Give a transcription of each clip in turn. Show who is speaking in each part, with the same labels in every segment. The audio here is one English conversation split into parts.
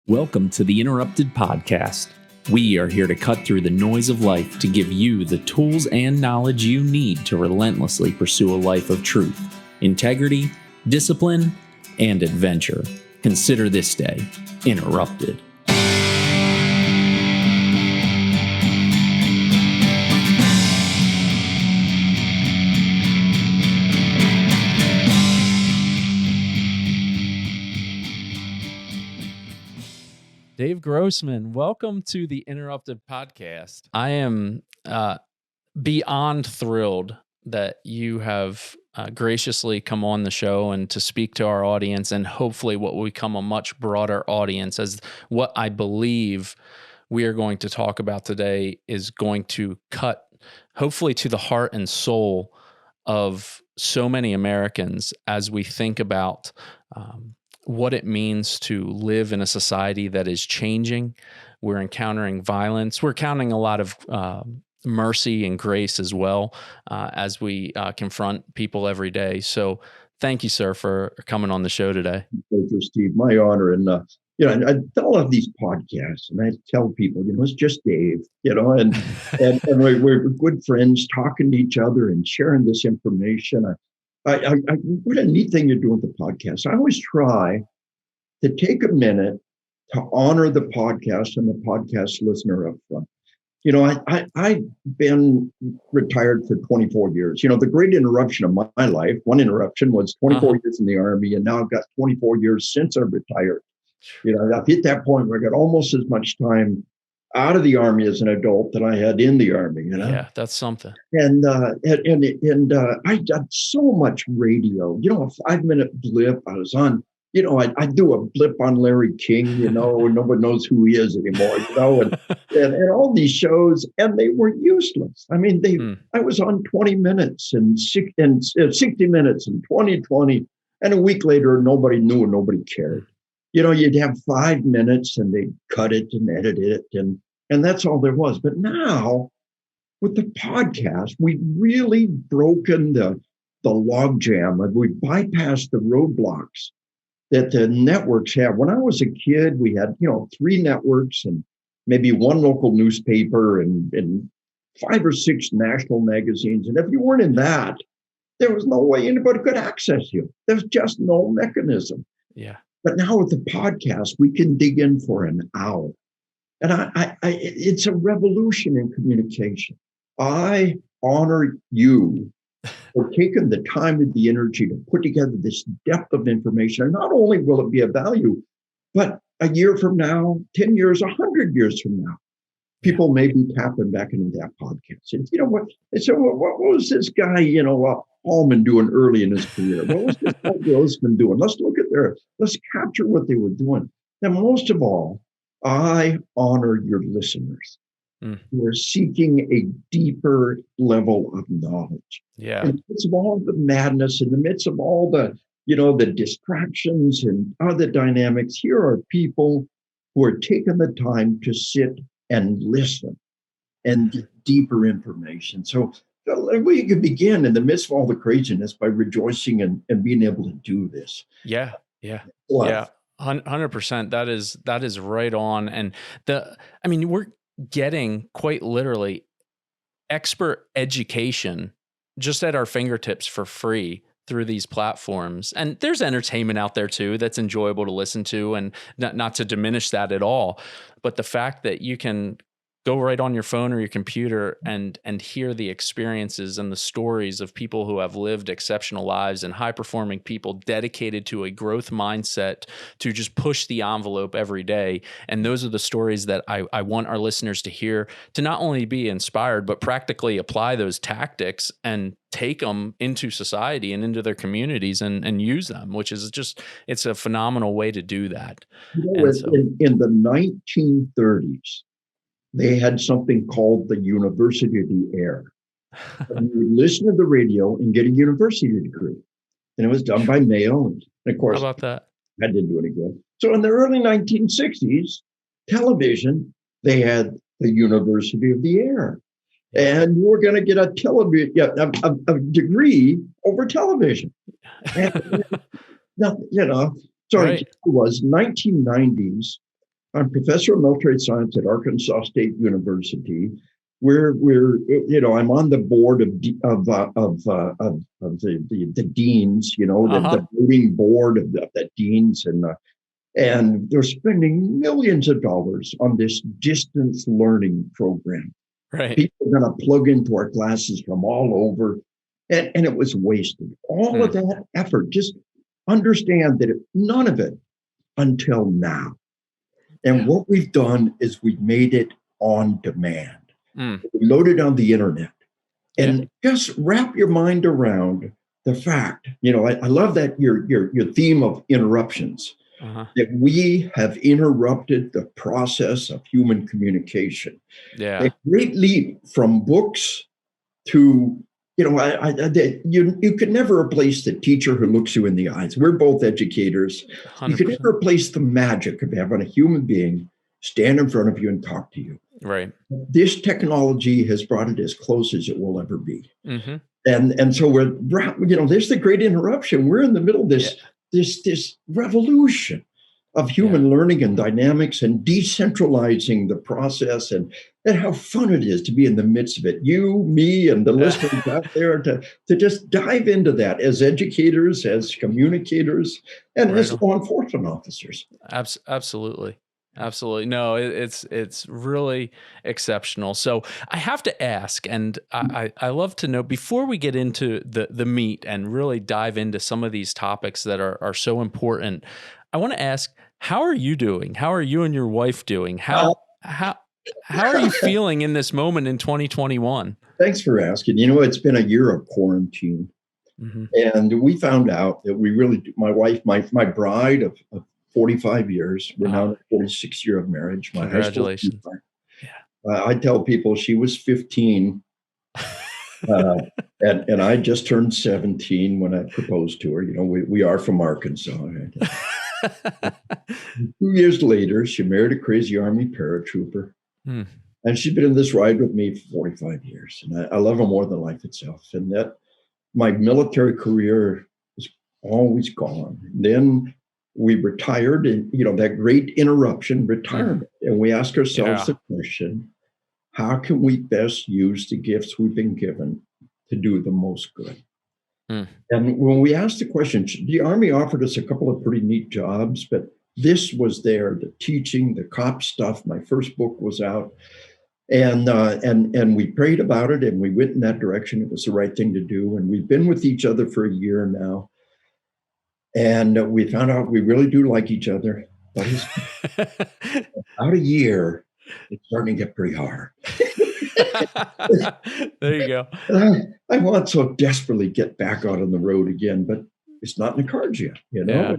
Speaker 1: Welcome to the Interrupted Podcast. We are here to cut through the noise of life to give you the tools and knowledge you need to relentlessly pursue a life of truth, integrity, discipline, and adventure. Consider this day interrupted. Dave Grossman, welcome to the Interrupted Podcast. I am beyond thrilled that you have graciously come on the show and to speak to our audience, and hopefully what will become a much broader audience, as what I believe we are going to talk about today is going to cut hopefully to the heart and soul of so many Americans as we think about what it means to live in a society that is changing. We're encountering violence. We're encountering a lot of mercy and grace as well as we confront people every day. So thank you, sir, for coming on the show today.
Speaker 2: Thank you, Steve. My honor. And, I all of these podcasts, and I tell people, it's just Dave, and we're good friends talking to each other and sharing this information. What a neat thing you're doing with the podcast. I always try to take a minute to honor the podcast and the podcast listener up front. I've been retired for 24 years. The great interruption of my life, one interruption was 24 years in the Army, and now I've got 24 years since I've retired. I've hit that point where I got almost as much time out of the Army as an adult that I had in the Army.
Speaker 1: Yeah, that's something.
Speaker 2: And I did so much radio. A 5-minute blip. I was on. I do a blip on Larry King. And nobody knows who he is anymore. And all these shows, and they were useless. I mean, I was on 20 minutes and 60 minutes and 20, and a week later, nobody knew and nobody cared. You'd have 5 minutes and they'd cut it and edit it. And that's all there was. But now with the podcast, we've really broken the logjam, and we've bypassed the roadblocks that the networks have. When I was a kid, we had, 3 networks and maybe 1 local newspaper and 5 or 6 national magazines. And if you weren't in that, there was no way anybody could access you. There's just no mechanism.
Speaker 1: Yeah.
Speaker 2: But now with the podcast, we can dig in for an hour. And it's a revolution in communication. I honor you for taking the time and the energy to put together this depth of information. And not only will it be of value, but a year from now, 10 years, 100 years from now, people may be tapping back into that podcast. And what was this guy, Allman doing early in his career? What was this guy Grossman doing? Let's capture what they were doing. And most of all, I honor your listeners who are seeking a deeper level of knowledge.
Speaker 1: Yeah.
Speaker 2: In the midst of all the madness, in the midst of all the, the distractions and other dynamics, here are people who are taking the time to sit and listen and get deeper information. So we can begin in the midst of all the craziness by rejoicing and being able to do this.
Speaker 1: Yeah. 100%. That is right on. And we're getting quite literally expert education just at our fingertips for free through these platforms. And there's entertainment out there too that's enjoyable to listen to, and not to diminish that at all. But the fact that you can go right on your phone or your computer and hear the experiences and the stories of people who have lived exceptional lives, and high-performing people dedicated to a growth mindset to just push the envelope every day. And those are the stories that I want our listeners to hear, to not only be inspired, but practically apply those tactics and take them into society and into their communities and use them, which is it's a phenomenal way to do that.
Speaker 2: In the 1930s, they had something called the University of the Air. And you would listen to the radio and get a university degree. And it was done by mail. And of course,
Speaker 1: how about that?
Speaker 2: I didn't do any good. So in the early 1960s, television, they had the University of the Air.
Speaker 1: Yeah.
Speaker 2: and you're going to get a television, a degree over television. And, so it
Speaker 1: Right.
Speaker 2: was 1990s. I'm professor of military science at Arkansas State University. I'm on the board of the deans,
Speaker 1: Uh-huh.
Speaker 2: the voting board of the deans, and they're spending millions of dollars on this distance learning program.
Speaker 1: Right.
Speaker 2: People are going to plug into our classes from all over, and it was wasted. All of
Speaker 1: Mm.
Speaker 2: that effort, just understand that none of it until now. And
Speaker 1: Yeah.
Speaker 2: what we've done is we've made it on demand.
Speaker 1: Mm.
Speaker 2: We load it on the internet,
Speaker 1: Yeah.
Speaker 2: and just wrap your mind around the fact. I love that your theme of interruptions.
Speaker 1: Uh-huh.
Speaker 2: That we have interrupted the process of human communication. A
Speaker 1: Yeah.
Speaker 2: great leap from books to, you could never replace the teacher who looks you in the eyes. We're both educators. You could
Speaker 1: 100%.
Speaker 2: never replace the magic of having a human being stand in front of you and talk to you.
Speaker 1: Right.
Speaker 2: This technology has brought it as close as it will ever be.
Speaker 1: Mm-hmm.
Speaker 2: And so there's the great interruption. We're in the middle of
Speaker 1: Yeah.
Speaker 2: this revolution of human learning and dynamics and decentralizing the process, and how fun it is to be in the midst of it. You, me, and the listeners out there to just dive into that as educators, as communicators, and
Speaker 1: Right
Speaker 2: as
Speaker 1: on.
Speaker 2: law enforcement officers.
Speaker 1: Absolutely. Absolutely. No, it's really exceptional. So I have to ask, and I love to know before we get into the meat and really dive into some of these topics that are so important. I want to ask, how are you doing? How are you and your wife doing? How are you feeling in this moment in 2021?
Speaker 2: Thanks for asking. It's been a year of quarantine.
Speaker 1: Mm-hmm.
Speaker 2: And we found out that we really do. My wife, my bride of 45 years, we're now in a 46-year of marriage. My high school
Speaker 1: Congratulations.
Speaker 2: sweetheart.
Speaker 1: Yeah.
Speaker 2: I tell people she was 15, and I just turned 17 when I proposed to her. We are from Arkansas. 2 years later, she married a crazy Army paratrooper.
Speaker 1: Hmm.
Speaker 2: And she's been in this ride with me for 45 years. And I love her more than life itself. And that my military career was always gone. Then we retired, and that great interruption, retirement. And we ask ourselves the question, how can we best use the gifts we've been given to do the most good?
Speaker 1: Mm.
Speaker 2: And when we asked the question, the Army offered us a couple of pretty neat jobs, but this was there, the teaching, the cop stuff. My first book was out. And we prayed about it, and we went in that direction. It was the right thing to do. And we've been with each other for a year now. And we found out we really do like each other. But about a year, it's starting to get pretty hard.
Speaker 1: There you go.
Speaker 2: I want so desperately get back out on the road again, but it's not in the cards yet.
Speaker 1: Yeah.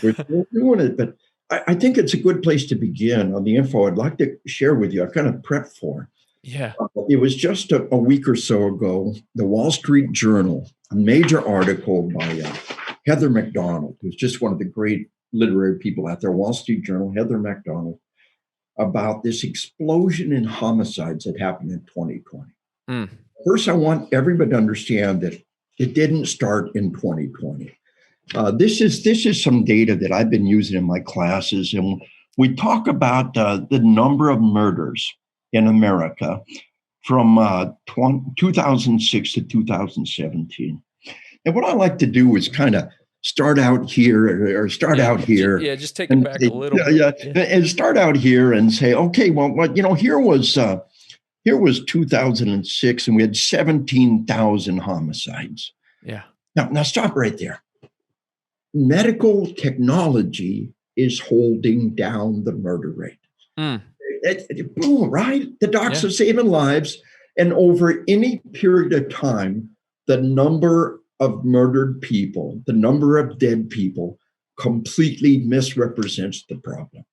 Speaker 2: We're still doing it. But I think it's a good place to begin on the info I'd like to share with you. I kind of prepped for.
Speaker 1: Yeah.
Speaker 2: It was just a week or so ago, the Wall Street Journal, a major article by Heather McDonald, who's just one of the great literary people out there, Wall Street Journal, Heather McDonald, about this explosion in homicides that happened in 2020.
Speaker 1: Mm.
Speaker 2: First, I want everybody to understand that it didn't start in 2020. This is some data that I've been using in my classes, and we talk about the number of murders in America from 2006 to 2017. And what I like to do is kind of start out here or start out here.
Speaker 1: Yeah, just take it back a little bit.
Speaker 2: And start out here and say, okay, well, here was 2006, and we had 17,000 homicides.
Speaker 1: Yeah.
Speaker 2: Now stop right there. Medical technology is holding down the murder rate.
Speaker 1: Mm.
Speaker 2: Boom, right? The docs are saving lives. And over any period of time, the number of murdered people, the number of dead people completely misrepresents the problem.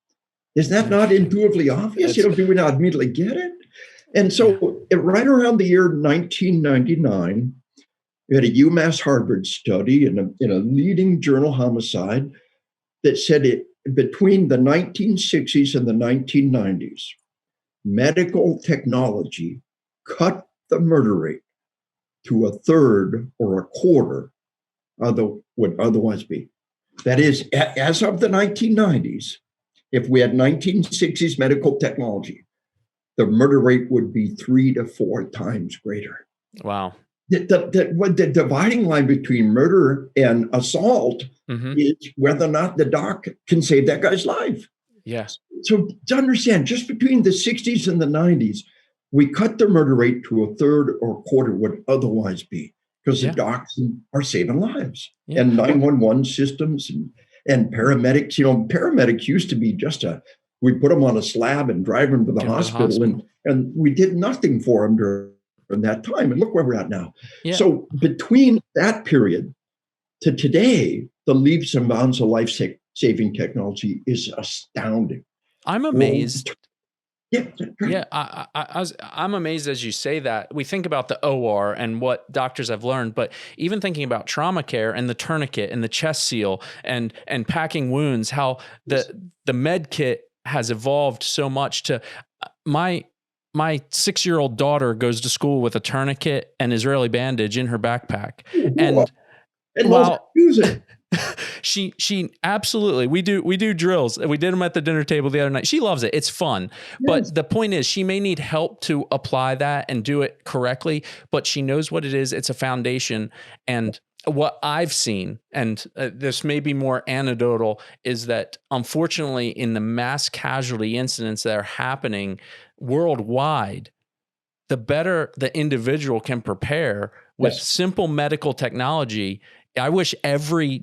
Speaker 2: Is that not intuitively obvious? Do we not immediately get it? And so right around the year 1999, we had a UMass Harvard study in a leading journal, Homicide, that said it between the 1960s and the 1990s, medical technology cut the murder rate to a third or a quarter of the would otherwise be. That is, as of the 1990s, if we had 1960s medical technology, the murder rate would be 3 to 4 times greater.
Speaker 1: Wow.
Speaker 2: The dividing line between murder and assault is whether or not the doc can save that guy's life.
Speaker 1: Yes.
Speaker 2: So to understand, just between the 60s and the 90s, we cut the murder rate to a third or a quarter would otherwise be, because the docs are saving lives. And 911 systems and paramedics. Paramedics used to be just we put them on a slab and drive them to the hospital. And we did nothing for them during that time. And look where we're at now. Yeah. So between that period to today, the leaps and bounds of life-saving technology is astounding.
Speaker 1: I'm amazed. I'm amazed as you say that. We think about the OR and what doctors have learned, but even thinking about trauma care and the tourniquet and the chest seal and packing wounds, how the med kit has evolved so much to my 6-year-old daughter goes to school with a tourniquet and Israeli bandage in her backpack. And while use it. She absolutely, we do drills. We did them at the dinner table the other night. She loves it. It's fun. Yes. But the point is, she may need help to apply that and do it correctly, but she knows what it is. It's a foundation. And what I've seen, and this may be more anecdotal, is that unfortunately in the mass casualty incidents that are happening worldwide, the better the individual can prepare with simple medical technology. I wish every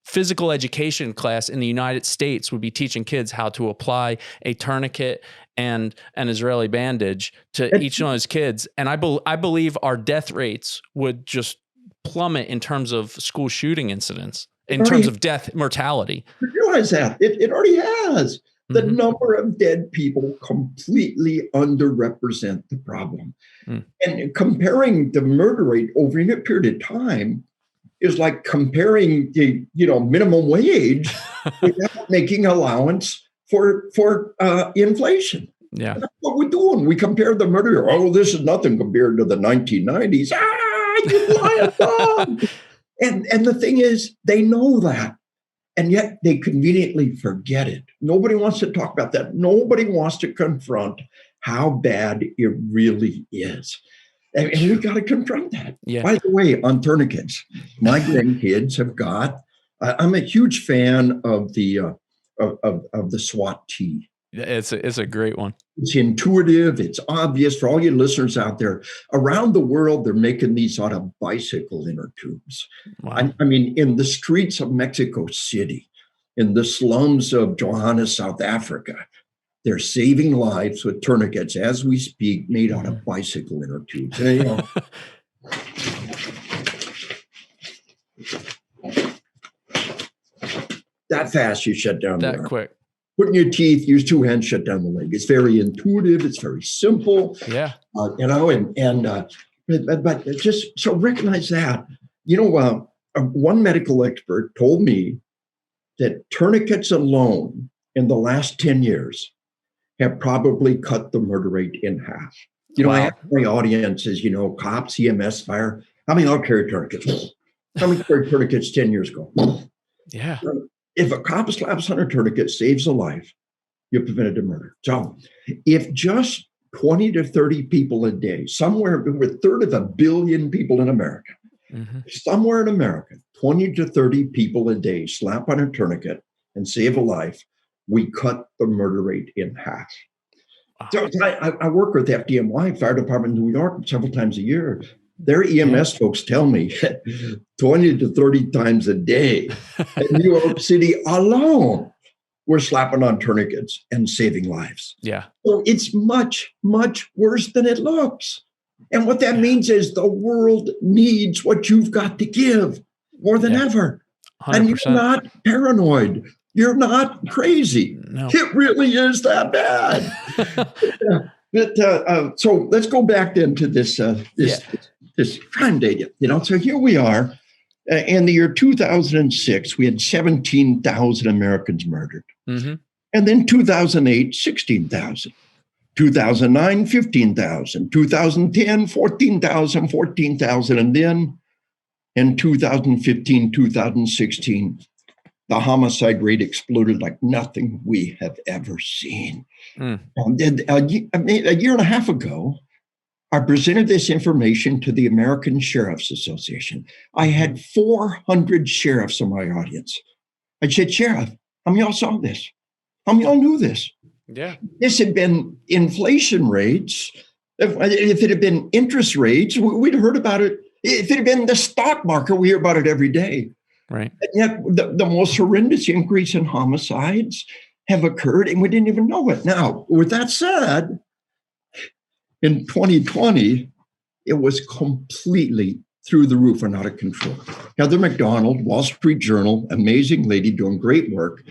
Speaker 1: physical education class in the United States would be teaching kids how to apply a tourniquet and an Israeli bandage to each one of those kids. And I believe our death rates would just plummet in terms of school shooting incidents, in terms of death mortality.
Speaker 2: You realize that it already has. The number of dead people completely underrepresent the problem. And comparing the murder rate over a period of time is like comparing the minimum wage without making allowance for inflation.
Speaker 1: Yeah,
Speaker 2: that's what we're doing. We compare the murder. Oh, this is nothing compared to the 1990s. You lying dog. And the thing is, they know that. And yet they conveniently forget it. Nobody wants to talk about that. Nobody wants to confront how bad it really is. And we got to confront that. Yeah. By the way, on tourniquets, my grandkids have got, I'm a huge fan of the SWAT T.
Speaker 1: It's a great one.
Speaker 2: It's intuitive. It's obvious for all you listeners out there. Around the world, they're making these sort of bicycle inner tubes. Wow. I mean, in the streets of Mexico City, in the slums of Johannesburg, South Africa, they're saving lives with tourniquets as we speak, made out of bicycle inner tubes. That fast, you shut down
Speaker 1: that quick.
Speaker 2: Put in your teeth, use 2 hands, shut down the leg. It's very intuitive. It's very simple.
Speaker 1: Yeah.
Speaker 2: But just so recognize that. One medical expert told me that tourniquets alone in the last 10 years have probably cut the murder rate in half. Wow. I have my audiences, cops, EMS, fire. How many all carry tourniquets? How many carry tourniquets 10 years ago?
Speaker 1: Yeah.
Speaker 2: If a cop slaps on a tourniquet, saves a life, you prevented a murder. So if just 20 to 30 people a day, somewhere with a third of a billion people in America, somewhere in America, 20 to 30 people a day slap on a tourniquet and save a life, we cut the murder rate in half. Wow. So I work with FDNY, Fire Department in New York, several times a year. Their EMS folks tell me 20 to 30 times a day in New York City alone, we're slapping on tourniquets and saving lives.
Speaker 1: Yeah.
Speaker 2: So it's much, much worse than it looks. And what that means is the world needs what you've got to give more than ever.
Speaker 1: 100%.
Speaker 2: And you're not paranoid. You're not crazy.
Speaker 1: No.
Speaker 2: It really is that bad. So let's go back then to this crime data. So here we are. In the year 2006, we had 17,000 Americans murdered. And then 2008, 16,000. 2009, 15,000. 2010, 14,000, 14,000. And then in 2015, 2016, the homicide rate exploded like nothing we have ever seen. A year and a half ago, I presented this information to the American Sheriff's Association. I had 400 sheriffs in my audience. I said, Sheriff, how many of y'all saw this? How many of y'all knew this?
Speaker 1: Yeah.
Speaker 2: This had been inflation rates. If it had been interest rates, we'd heard about it. If it had been the stock market, we hear about it every day.
Speaker 1: Right.
Speaker 2: And yet the most horrendous increase in homicides have occurred, and we didn't even know it. Now, with that said, in 2020, it was completely through the roof and out of control. Heather McDonald, Wall Street Journal, amazing lady doing great work.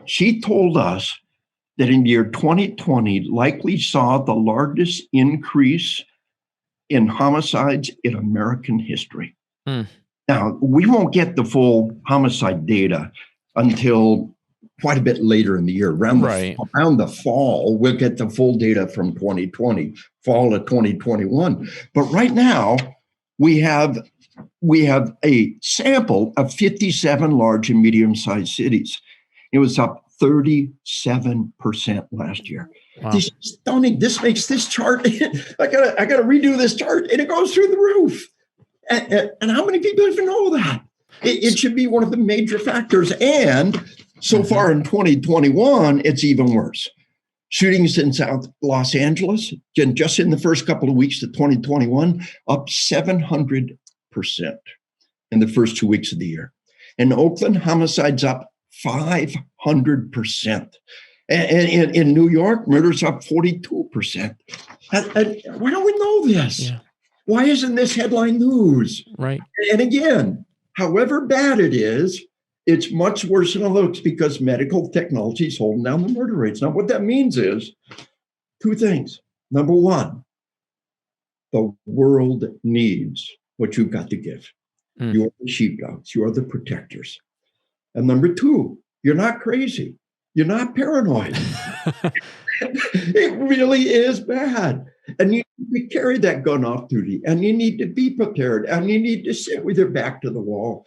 Speaker 2: She told us that in the year 2020 likely saw the largest increase in homicides in American history. Now, we won't get the full homicide data until quite a bit later in the year. Around the fall, we'll get the full data from 2020, fall of 2021. But right now, we have a sample of 57 large and medium-sized cities. It was up 37% last year. Wow. This is stunning. This makes this chart. I gotta redo this chart, and it goes through the roof. And how many people even know that? It should be one of the major factors. And so far in 2021, it's even worse. Shootings in South Los Angeles, just in the first couple of weeks of 2021, up 700% in the first 2 weeks of the year. In Oakland, homicides up 500%. And in New York, murders up 42%. Why don't we know this? Yeah. Why isn't this headline news?
Speaker 1: Right.
Speaker 2: And again, however bad it is, it's much worse than it looks because medical technology is holding down the murder rates. Now, what that means is two things. Number one, the world needs what you've got to give. You're the sheepdogs. You are the protectors. And number two, you're not crazy. You're not paranoid. It really is bad. And you need to carry that gun off duty, and you need to be prepared, and you need to sit with your back to the wall.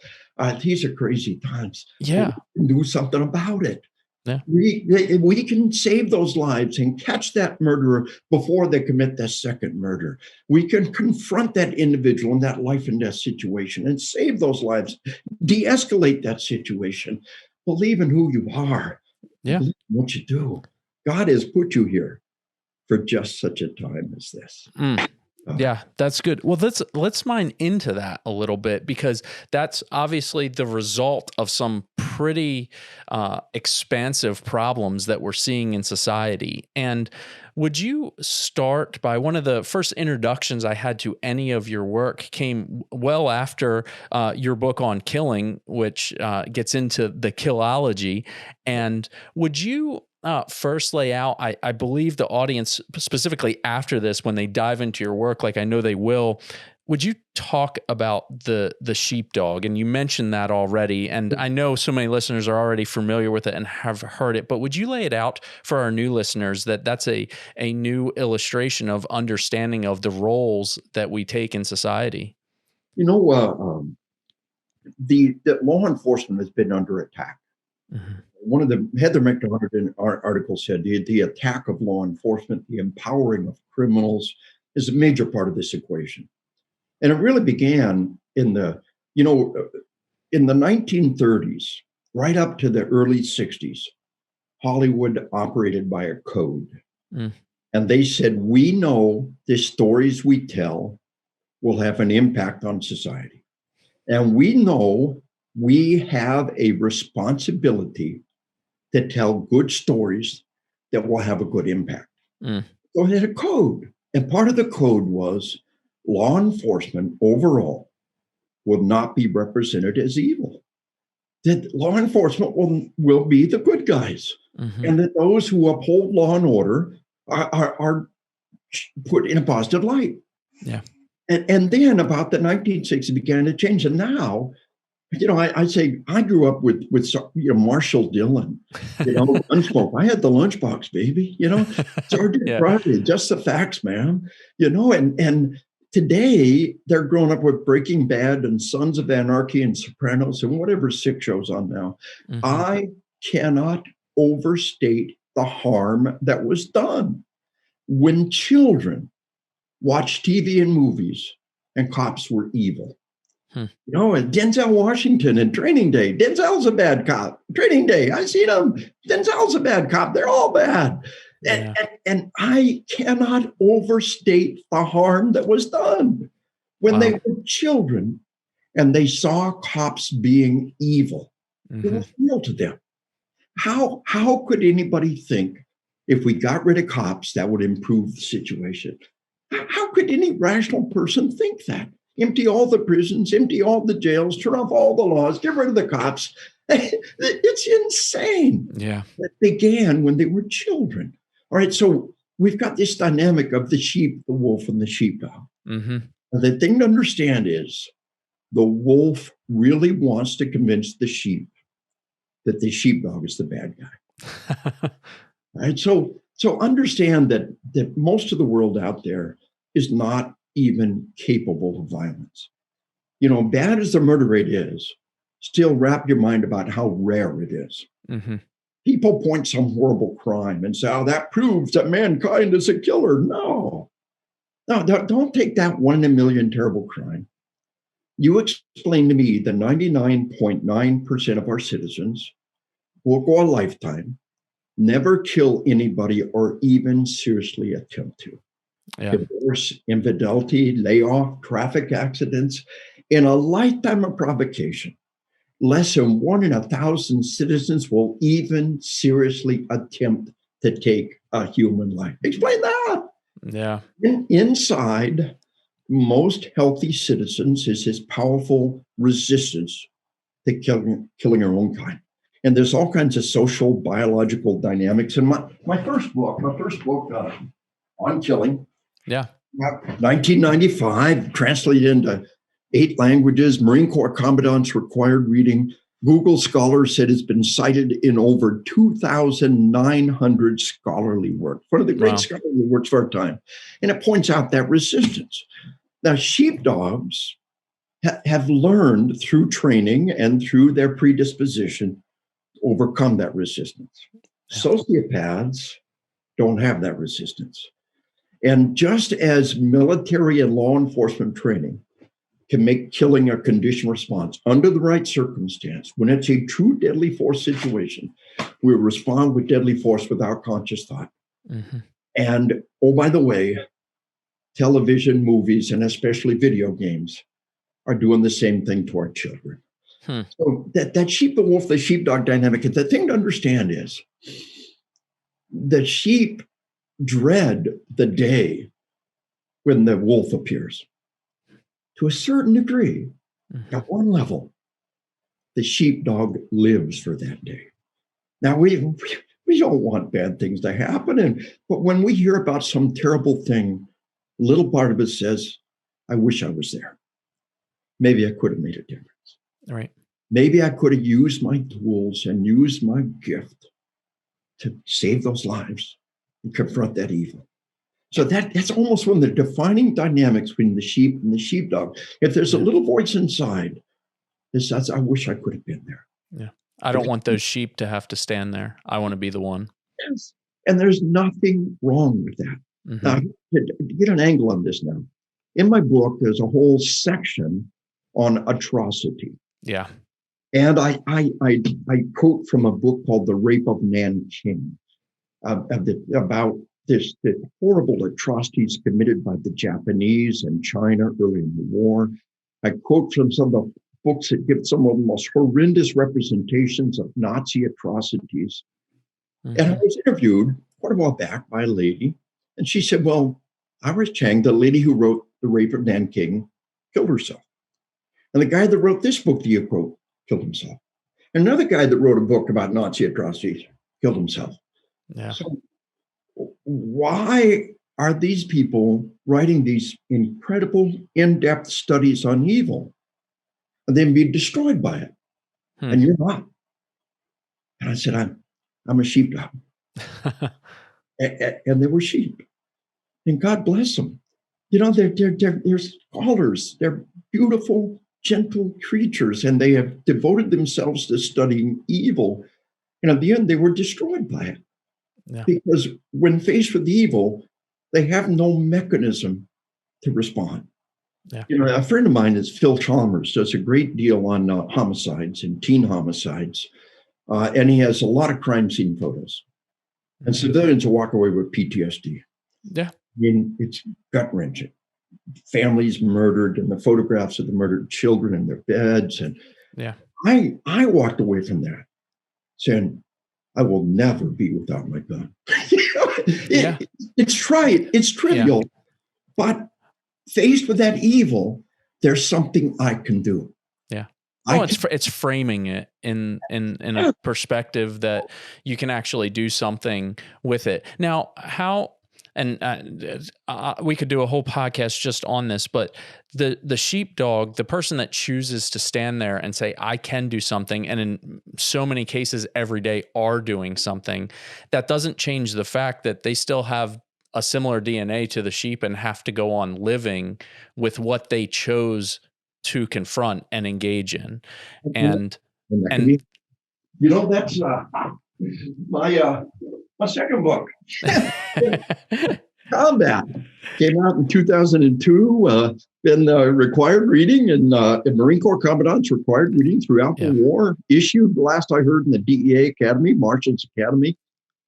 Speaker 2: These are crazy times.
Speaker 1: Yeah.
Speaker 2: We can do something about it.
Speaker 1: Yeah.
Speaker 2: We can save those lives and catch that murderer before they commit that second murder. We can confront that individual in that life and death situation and save those lives, de-escalate that situation. Believe in who you are.
Speaker 1: Yeah.
Speaker 2: Believe in what you do. God has put you here for just such a time as this.
Speaker 1: Yeah, that's good. Well, let's mine into that a little bit, because that's obviously the result of some pretty expansive problems that we're seeing in society. And would you start by, one of the first introductions I had to any of your work came well after your book on killing, which gets into the Killology. And would you first lay out, I believe the audience, specifically after this, when they dive into your work, like I know they will, would you talk about the sheepdog? And you mentioned that already, and I know so many listeners are already familiar with it and have heard it, but would you lay it out for our new listeners that that's a new illustration of understanding of the roles that we take in society?
Speaker 2: You know, the law enforcement has been under attack. One of the Heather McDonald articles said the attack of law enforcement, the empowering of criminals, is a major part of this equation. And it really began in the 1930s, right up to the early 60s. Hollywood operated by a code. And they said, we know the stories we tell will have an impact on society. And we know we have a responsibility to tell good stories that will have a good impact. So it had a code. And part of the code was law enforcement overall will not be represented as evil. That law enforcement will be the good guys. And that those who uphold law and order are put in a positive light.
Speaker 1: Yeah.
Speaker 2: And then about the 1960s, it began to change. And now I say I grew up with Marshall Dillon, Gunsmoke. I had the lunchbox, baby. Sergeant
Speaker 1: Yeah.
Speaker 2: Friday, just the facts, man. And today they're growing up with Breaking Bad and Sons of Anarchy and Sopranos and whatever sick shows on now.
Speaker 1: Hmm.
Speaker 2: I cannot overstate the harm that was done when children watched TV and movies and cops were evil.
Speaker 1: Hmm.
Speaker 2: And Denzel Washington in Training Day. Denzel's a bad cop. Training Day, I seen him. Denzel's a bad cop. They're all bad.
Speaker 1: Yeah.
Speaker 2: And I cannot overstate the harm that was done when they
Speaker 1: Wow.
Speaker 2: were children and they saw cops being evil. It
Speaker 1: Hmm.
Speaker 2: was real to them. How could anybody think if we got rid of cops that would improve the situation? How could any rational person think that? Empty all the prisons, empty all the jails, turn off all the laws, get rid of the cops. It's insane.
Speaker 1: Yeah.
Speaker 2: That began when they were children. All right, so we've got this dynamic of the sheep, the wolf, and the sheepdog.
Speaker 1: Hmm.
Speaker 2: The thing to understand is the wolf really wants to convince the sheep that the sheepdog is the bad guy. Right? So understand that most of the world out there is not even capable of violence. Bad as the murder rate is, still wrap your mind about how rare it is.
Speaker 1: Hmm.
Speaker 2: People point some horrible crime and say, "Oh, that proves that mankind is a killer." No, don't take that 1 in a million terrible crime. You explain to me the 99.9% of our citizens will go a lifetime, never kill anybody or even seriously attempt to.
Speaker 1: Yeah.
Speaker 2: Divorce, infidelity, layoff, traffic accidents. In a lifetime of provocation, less than 1 in 1,000 citizens will even seriously attempt to take a human life. Explain that.
Speaker 1: Yeah.
Speaker 2: Inside most healthy citizens is this powerful resistance to killing our own kind. And there's all kinds of social, biological dynamics. And my first book on killing,
Speaker 1: Yeah.
Speaker 2: 1995, translated into 8 languages, Marine Corps commandants required reading. Google Scholar said it's been cited in over 2,900 scholarly works, one of the great
Speaker 1: Wow.
Speaker 2: scholarly works of our time. And it points out that resistance. Now, sheepdogs have learned through training and through their predisposition to overcome that resistance.
Speaker 1: Yeah.
Speaker 2: Sociopaths don't have that resistance. And just as military and law enforcement training can make killing a conditioned response under the right circumstance, when it's a true deadly force situation, we respond with deadly force without conscious thought.
Speaker 1: Hmm.
Speaker 2: And oh, by the way, television, movies, and especially video games are doing the same thing to our children.
Speaker 1: Hmm.
Speaker 2: So that sheep, the wolf, the sheepdog dynamic, the thing to understand is the sheep dread the day when the wolf appears. To a certain degree,
Speaker 1: Hmm.
Speaker 2: at one level, the sheepdog lives for that day. Now, we don't want bad things to happen, but when we hear about some terrible thing, a little part of us says, "I wish I was there. Maybe I could have made a difference.
Speaker 1: Right.
Speaker 2: Maybe I could have used my tools and used my gift to save those lives and confront that evil." So that's almost one of the defining dynamics between the sheep and the sheepdog. If there's a
Speaker 1: Yeah.
Speaker 2: little voice inside that says, "I wish I could have been there."
Speaker 1: Yeah. I don't want those sheep to have to stand there. I want to be the one.
Speaker 2: Yes. And there's nothing wrong with that.
Speaker 1: Hmm.
Speaker 2: Now, to get an angle on this now, in my book, there's a whole section on atrocity.
Speaker 1: Yeah.
Speaker 2: And I quote from a book called The Rape of Nanking, about the horrible atrocities committed by the Japanese and China early in the war. I quote from some of the books that give some of the most horrendous representations of Nazi atrocities. And I
Speaker 1: Hmm.
Speaker 2: was interviewed quite a while back by a lady, and she said, "Well, Iris Chang, the lady who wrote The Rape of Nanking, killed herself. And the guy that wrote this book that you quote killed himself. And another guy that wrote a book about Nazi atrocities killed himself."
Speaker 1: Yeah.
Speaker 2: So why are these people writing these incredible in-depth studies on evil and then be destroyed by it.
Speaker 1: Hmm.
Speaker 2: And you're not. And I said, I'm a sheepdog. And they were sheep. And God bless them. You know, they're scholars. They're beautiful, gentle creatures, and they have devoted themselves to studying evil. And at the end, they were destroyed by it.
Speaker 1: Yeah.
Speaker 2: Because when faced with evil, they have no mechanism to respond.
Speaker 1: Yeah.
Speaker 2: You know, a friend of mine is Phil Chalmers, does a great deal on homicides and teen homicides. And he has a lot of crime scene photos. And civilians will walk away with PTSD.
Speaker 1: Yeah.
Speaker 2: I mean, it's gut-wrenching. Families murdered and the photographs of the murdered children in their beds. And
Speaker 1: yeah,
Speaker 2: I walked away from that saying, I will never be without my gun. It's trite, it's trivial, but faced with that evil, there's something I can do.
Speaker 1: Yeah. Oh, it's framing it in a perspective that you can actually do something with it. Now, how? And we could do a whole podcast just on this, but the sheepdog, the person that chooses to stand there and say, I can do something, and in so many cases every day are doing something, that doesn't change the fact that they still have a similar DNA to the sheep and have to go on living with what they chose to confront and engage in. And
Speaker 2: you know, that's my second book. Combat came out in 2002. Been required reading and Marine Corps commandants required reading throughout the war. Issued, last I heard, in the DEA Academy, Marshall's Academy.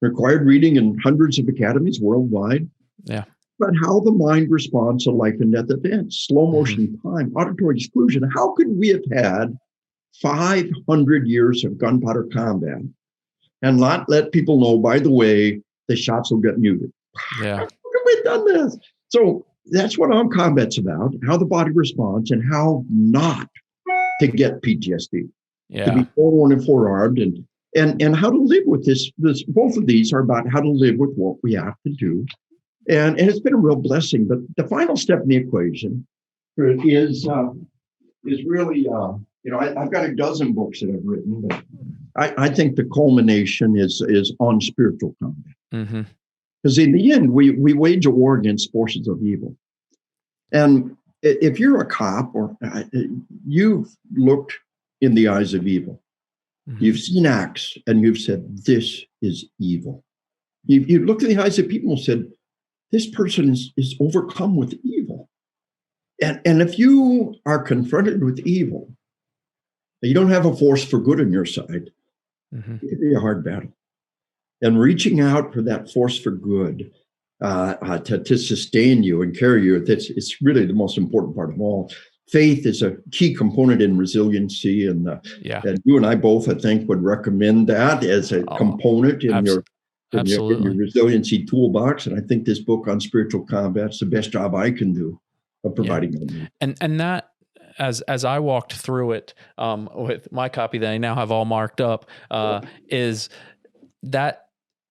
Speaker 2: Required reading in hundreds of academies worldwide.
Speaker 1: Yeah.
Speaker 2: But how the mind responds to life and death events, slow motion time, auditory exclusion. How could we have had 500 years of gunpowder combat and not let people know, by the way, the shots will get muted?
Speaker 1: Yeah.
Speaker 2: How have we done this? So that's what armed combat's about, how the body responds and how not to get PTSD.
Speaker 1: Yeah.
Speaker 2: To be forewarned and forearmed and how to live with this. Both of these are about how to live with what we have to do. And it's been a real blessing. But the final step in the equation is really, you know, I've got a dozen books that I've written, but I think the culmination is on spiritual combat. Because in the end, we wage a war against forces of evil. And if you're a cop or you've looked in the eyes of evil, you've seen acts and you've said, this is evil. You've looked in the eyes of people and said, this person is overcome with evil. And if you are confronted with evil, you don't have a force for good on your side, it can be a hard battle. And reaching out for that force for good to sustain you and carry you, it's really the most important part of all. Faith is a key component in resiliency. And you and I both, I think, would recommend that as a component in your resiliency toolbox. And I think this book on spiritual combat is the best job I can do of providing that.
Speaker 1: And that, as I walked through it with my copy that I now have all marked up, is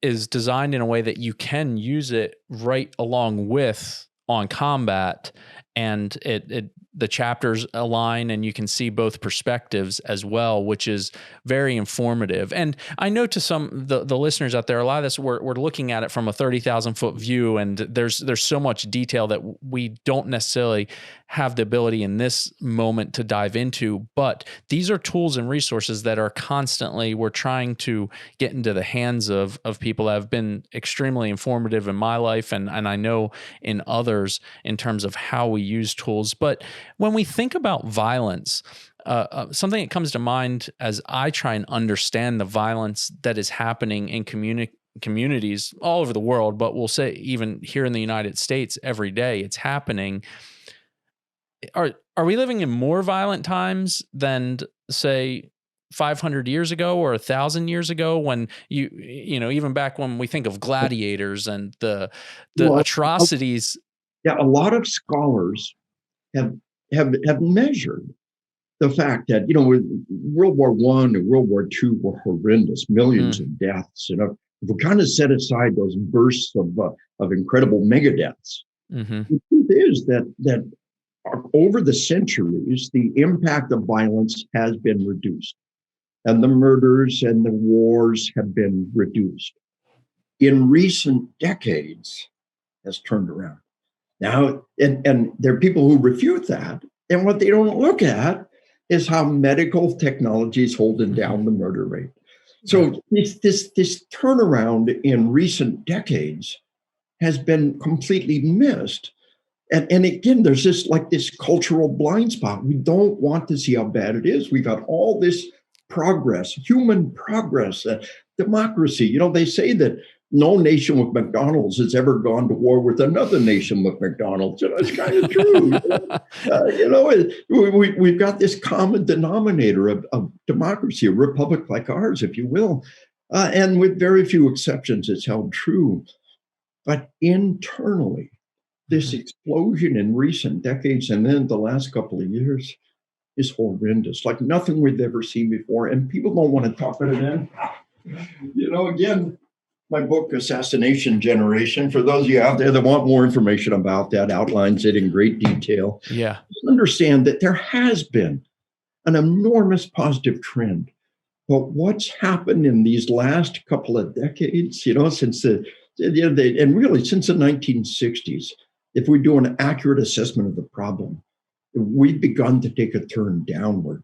Speaker 1: designed in a way that you can use it right along with on combat, and the chapters align and you can see both perspectives as well, which is very informative. And I know to some the listeners out there, a lot of this we're looking at it from a 30,000 foot view, and there's so much detail that we don't necessarily have the ability in this moment to dive into. But these are tools and resources that are constantly we're trying to get into the hands of people that have been extremely informative in my life, and I know in others in terms of how we use tools. But when we think about violence, something that comes to mind as I try and understand the violence that is happening in communities all over the world, but we'll say even here in the United States every day, it's happening. Are we living in more violent times than, say, 500 years ago or 1,000 years ago, when you know, even back when we think of gladiators and the atrocities?
Speaker 2: Yeah, a lot of scholars have measured the fact that, you know, World War I and World War II were horrendous, millions of deaths. You know, if we kind of set aside those bursts of incredible mega deaths, the truth is that over the centuries, the impact of violence has been reduced, and the murders and the wars have been reduced. In recent decades, has turned around. Now, and there are people who refute that. And what they don't look at is how medical technology is holding down the murder rate. So this turnaround in recent decades has been completely missed. And again, there's this cultural blind spot. We don't want to see how bad it is. We got all this progress, human progress, democracy. They say that no nation with McDonald's has ever gone to war with another nation with McDonald's. It's kind of true. We've got this common denominator of democracy, a republic like ours, if you will. And with very few exceptions, it's held true. But internally, this explosion in recent decades and then the last couple of years is horrendous, like nothing we've ever seen before. And people don't want to talk about it then. Again, my book, Assassination Generation, for those of you out there that want more information about that, outlines it in great detail.
Speaker 1: Yeah.
Speaker 2: Understand that there has been an enormous positive trend. But what's happened in these last couple of decades, since and really since the 1960s, if we do an accurate assessment of the problem, we've begun to take a turn downward.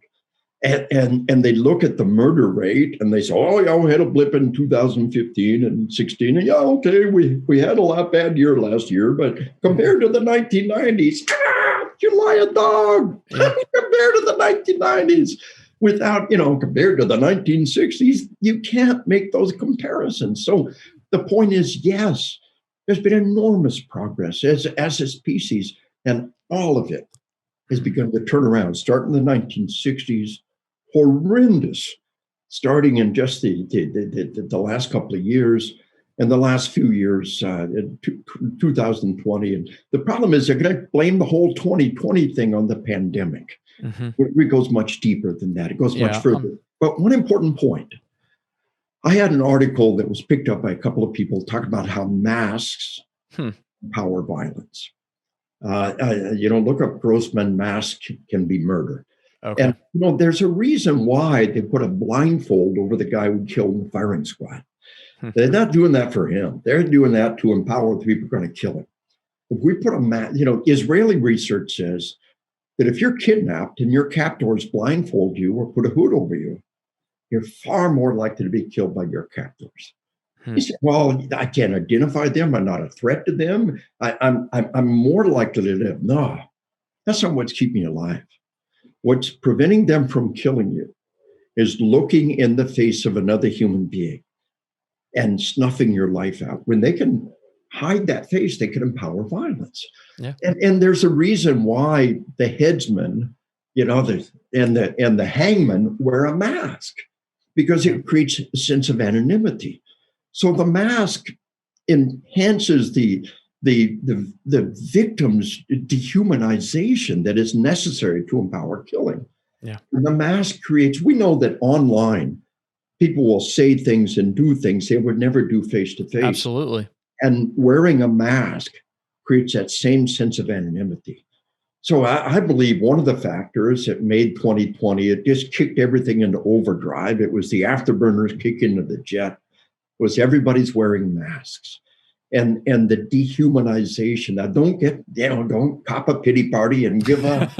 Speaker 2: And they look at the murder rate and they say, oh, yeah, we had a blip in 2015 and 16. And yeah, okay, we had a lot bad year last year, but compared to the 1990s, you lying dog. Yeah. Compared to the 1990s, compared to the 1960s, you can't make those comparisons. So the point is, yes, there's been enormous progress as a species, and all of it has begun to turn around, starting in the 1960s. Horrendous, starting in just the last couple of years and the last few years, in 2020. And the problem is they're going to blame the whole 2020 thing on the pandemic. It goes much deeper than that. It goes much further. But one important point, I had an article that was picked up by a couple of people talking about how masks empower violence. Look up Grossman, mask can be murder. Okay. And, there's a reason why they put a blindfold over the guy who killed the firing squad. They're not doing that for him. They're doing that to empower the people who are going to kill him. If we put a mask, Israeli research says that if you're kidnapped and your captors blindfold you or put a hood over you, you're far more likely to be killed by your captors. He said, well, I can't identify them. I'm not a threat to them. I'm more likely to live. No, that's not what's keeping you alive. What's preventing them from killing you is looking in the face of another human being and snuffing your life out. When they can hide that face, they can empower violence. Yeah. And there's a reason why the headsman, and the hangman wear a mask, because it creates a sense of anonymity. So the mask enhances the victim's dehumanization that is necessary to empower killing. Yeah. And the mask creates, we know that online, people will say things and do things they would never do face to face.
Speaker 1: Absolutely.
Speaker 2: And wearing a mask creates that same sense of anonymity. So I believe one of the factors that made 2020, it just kicked everything into overdrive. It was the afterburners kick into the jet, was everybody's wearing masks. And the dehumanization. Now, don't cop a pity party and give up.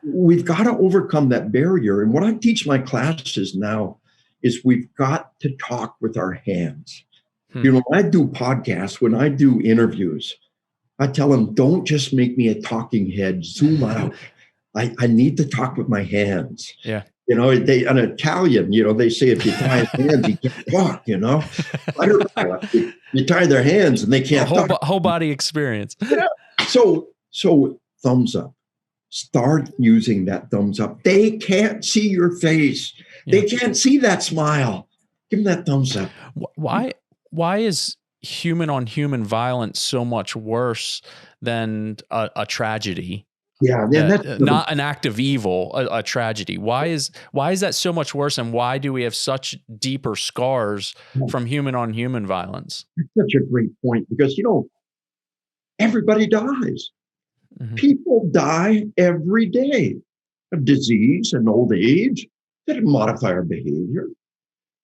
Speaker 2: We've got to overcome that barrier. And what I teach my classes now is we've got to talk with our hands. When I do podcasts, when I do interviews, I tell them, don't just make me a talking head, zoom out. I need to talk with my hands. Yeah. An Italian, they say if you tie his hands, he can't talk, You tie their hands and they can't talk.
Speaker 1: Whole body experience.
Speaker 2: Yeah. So thumbs up. Start using that thumbs up. They can't see your face. Yeah. They can't see that smile. Give them that thumbs up.
Speaker 1: Why is human on human violence so much worse than a tragedy?
Speaker 2: Yeah,
Speaker 1: that's not an act of evil, a tragedy. Why is that so much worse, and why do we have such deeper scars from human on human violence?
Speaker 2: That's such a great point, because everybody dies.
Speaker 1: Mhm.
Speaker 2: People die every day of disease and old age that modify our behavior.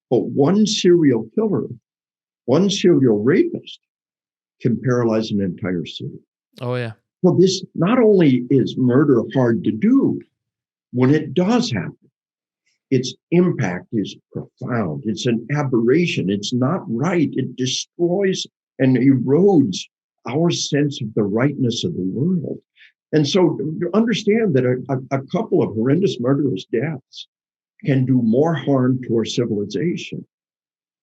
Speaker 2: But one serial killer, one serial rapist can paralyze an entire city.
Speaker 1: Oh, yeah.
Speaker 2: Well, this not only is murder hard to do, when it does happen, its impact is profound. It's an aberration. It's not right. It destroys and erodes our sense of the rightness of the world. And so understand that a couple of horrendous murderous deaths can do more harm to our civilization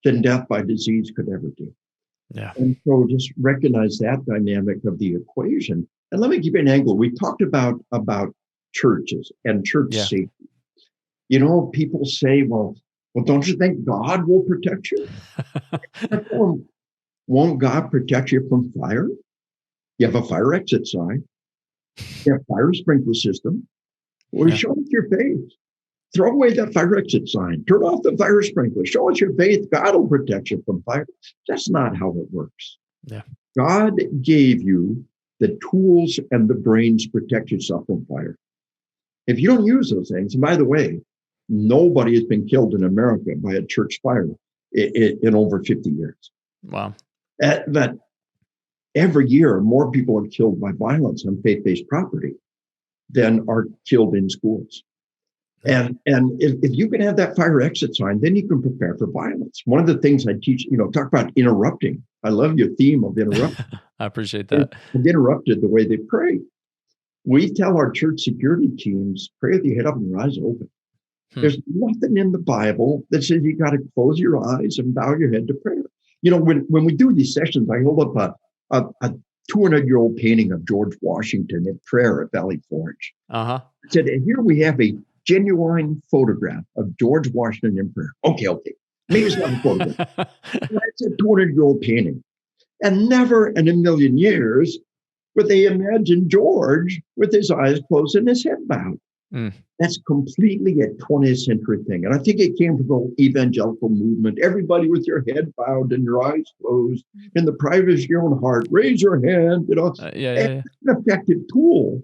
Speaker 2: than death by disease could ever do.
Speaker 1: Yeah.
Speaker 2: And so just recognize that dynamic of the equation. And let me give you an angle. We talked about churches and church
Speaker 1: Yeah.
Speaker 2: safety. People say, well, don't you think God will protect you? Won't God protect you from fire? You have a fire exit sign. You have a fire sprinkler system. Well,
Speaker 1: Yeah.
Speaker 2: show us your faith. Throw away that fire exit sign. Turn off the fire sprinkler. Show us your faith. God will protect you from fire. That's not how it works.
Speaker 1: Yeah.
Speaker 2: God gave you the tools and the brains to protect yourself from fire. If you don't use those things, and by the way, nobody has been killed in America by a church fire in over 50 years.
Speaker 1: Wow.
Speaker 2: That every year, more people are killed by violence on faith-based property than are killed in schools. And if you can have that fire exit sign, then you can prepare for violence. One of the things I teach, talk about interrupting. I love your theme of interrupting.
Speaker 1: I appreciate that.
Speaker 2: I've interrupted the way they pray. We tell our church security teams, pray with your head up and your eyes open. There's nothing in the Bible that says you got to close your eyes and bow your head to prayer. When we do these sessions, I hold up a 200-year-old painting of George Washington at prayer at Valley Forge.
Speaker 1: Uh-huh.
Speaker 2: I said, and here we have a genuine photograph of George Washington in prayer. Okay. Maybe it's not a photograph. It's a 200-year-old painting. And never in a million years would they imagine George with his eyes closed and his head bowed. That's completely a 20th century thing. And I think it came from the evangelical movement. Everybody with your head bowed and your eyes closed in the privacy of your own heart. Raise your hand.
Speaker 1: Yeah.
Speaker 2: It's an effective tool.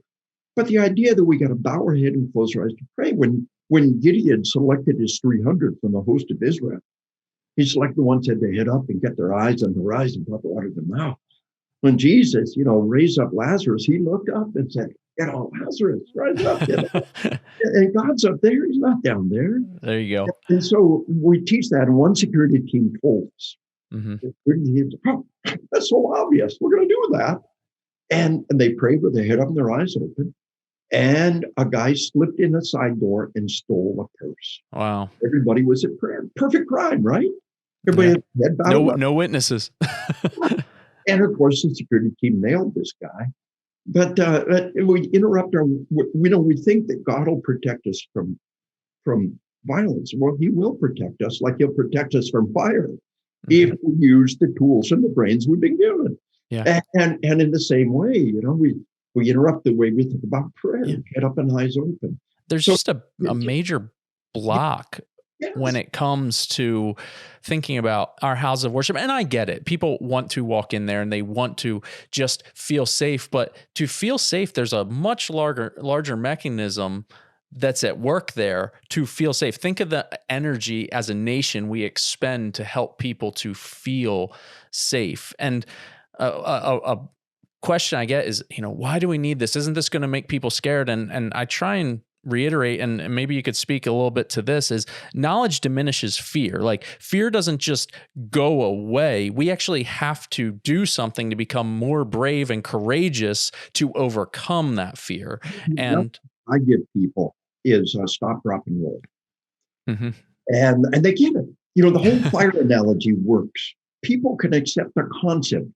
Speaker 2: But the idea that we got to bow our head and close our eyes to pray, when Gideon selected his 300 from the host of Israel, he selected the ones that had their head up and get their eyes on the horizon, brought the water to their mouth. When Jesus, raised up Lazarus, he looked up and said, Lazarus, rise up. And God's up there. He's not down there.
Speaker 1: There you go.
Speaker 2: And so we teach that. And one security team told us, that's so obvious. We're going to do that. And they prayed with their head up and their eyes open. And a guy slipped in a side door and stole a purse.
Speaker 1: Wow.
Speaker 2: Everybody was at prayer. Perfect crime, right? Everybody had head bowed.
Speaker 1: No witnesses.
Speaker 2: And of course, the security team nailed this guy. But we interrupt we think that God will protect us from violence. Well, he will protect us like he'll protect us from fire if we use the tools and the brains we've been given.
Speaker 1: Yeah.
Speaker 2: And in the same way, we interrupt the way we think about prayer. Head up and eyes open.
Speaker 1: There's just a major block when it comes to thinking about our house of worship. And I get it. People want to walk in there and they want to just feel safe. But to feel safe, there's a much larger mechanism that's at work there to feel safe. Think of the energy as a nation we expend to help people to feel safe. And a question I get is, why do we need this? Isn't this going to make people scared? And I try and reiterate, and maybe you could speak a little bit to this, is knowledge diminishes fear. Like, fear doesn't just go away. We actually have to do something to become more brave and courageous to overcome that fear. And
Speaker 2: I give people is stop, drop, and roll.
Speaker 1: Mm-hmm.
Speaker 2: And they get it. The whole fire analogy works. People can accept the concept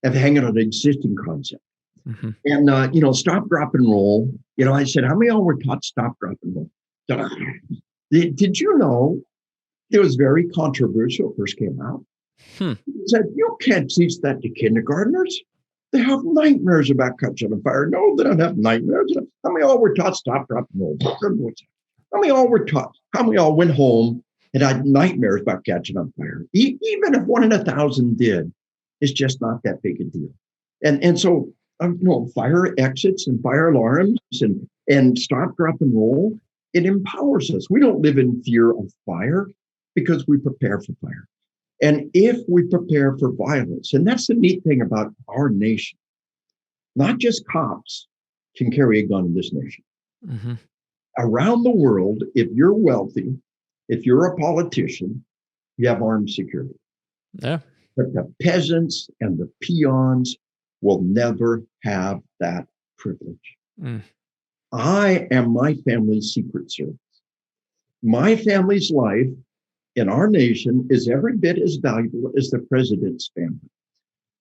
Speaker 2: of hanging on an existing concept.
Speaker 1: Mm-hmm.
Speaker 2: And, stop, drop, and roll. I said, how many of y'all were taught stop, drop, and roll? Did you know it was very controversial when it first came out? He said, you can't teach that to kindergartners. They have nightmares about catching on fire. No, they don't have nightmares. How many of y'all were taught stop, drop, and roll? How many of y'all were taught? How many of y'all went home and had nightmares about catching on fire? Even if 1 in 1,000 did, it's just not that big a deal. And so fire exits and fire alarms and stop, drop, and roll. It empowers us. We don't live in fear of fire because we prepare for fire. And if we prepare for violence, and that's the neat thing about our nation, not just cops can carry a gun in this nation.
Speaker 1: Mm-hmm.
Speaker 2: Around the world, if you're wealthy, if you're a politician, you have armed security.
Speaker 1: Yeah.
Speaker 2: But the peasants and the peons will never have that privilege.
Speaker 1: Mm.
Speaker 2: I am my family's secret service. My family's life in our nation is every bit as valuable as the president's family.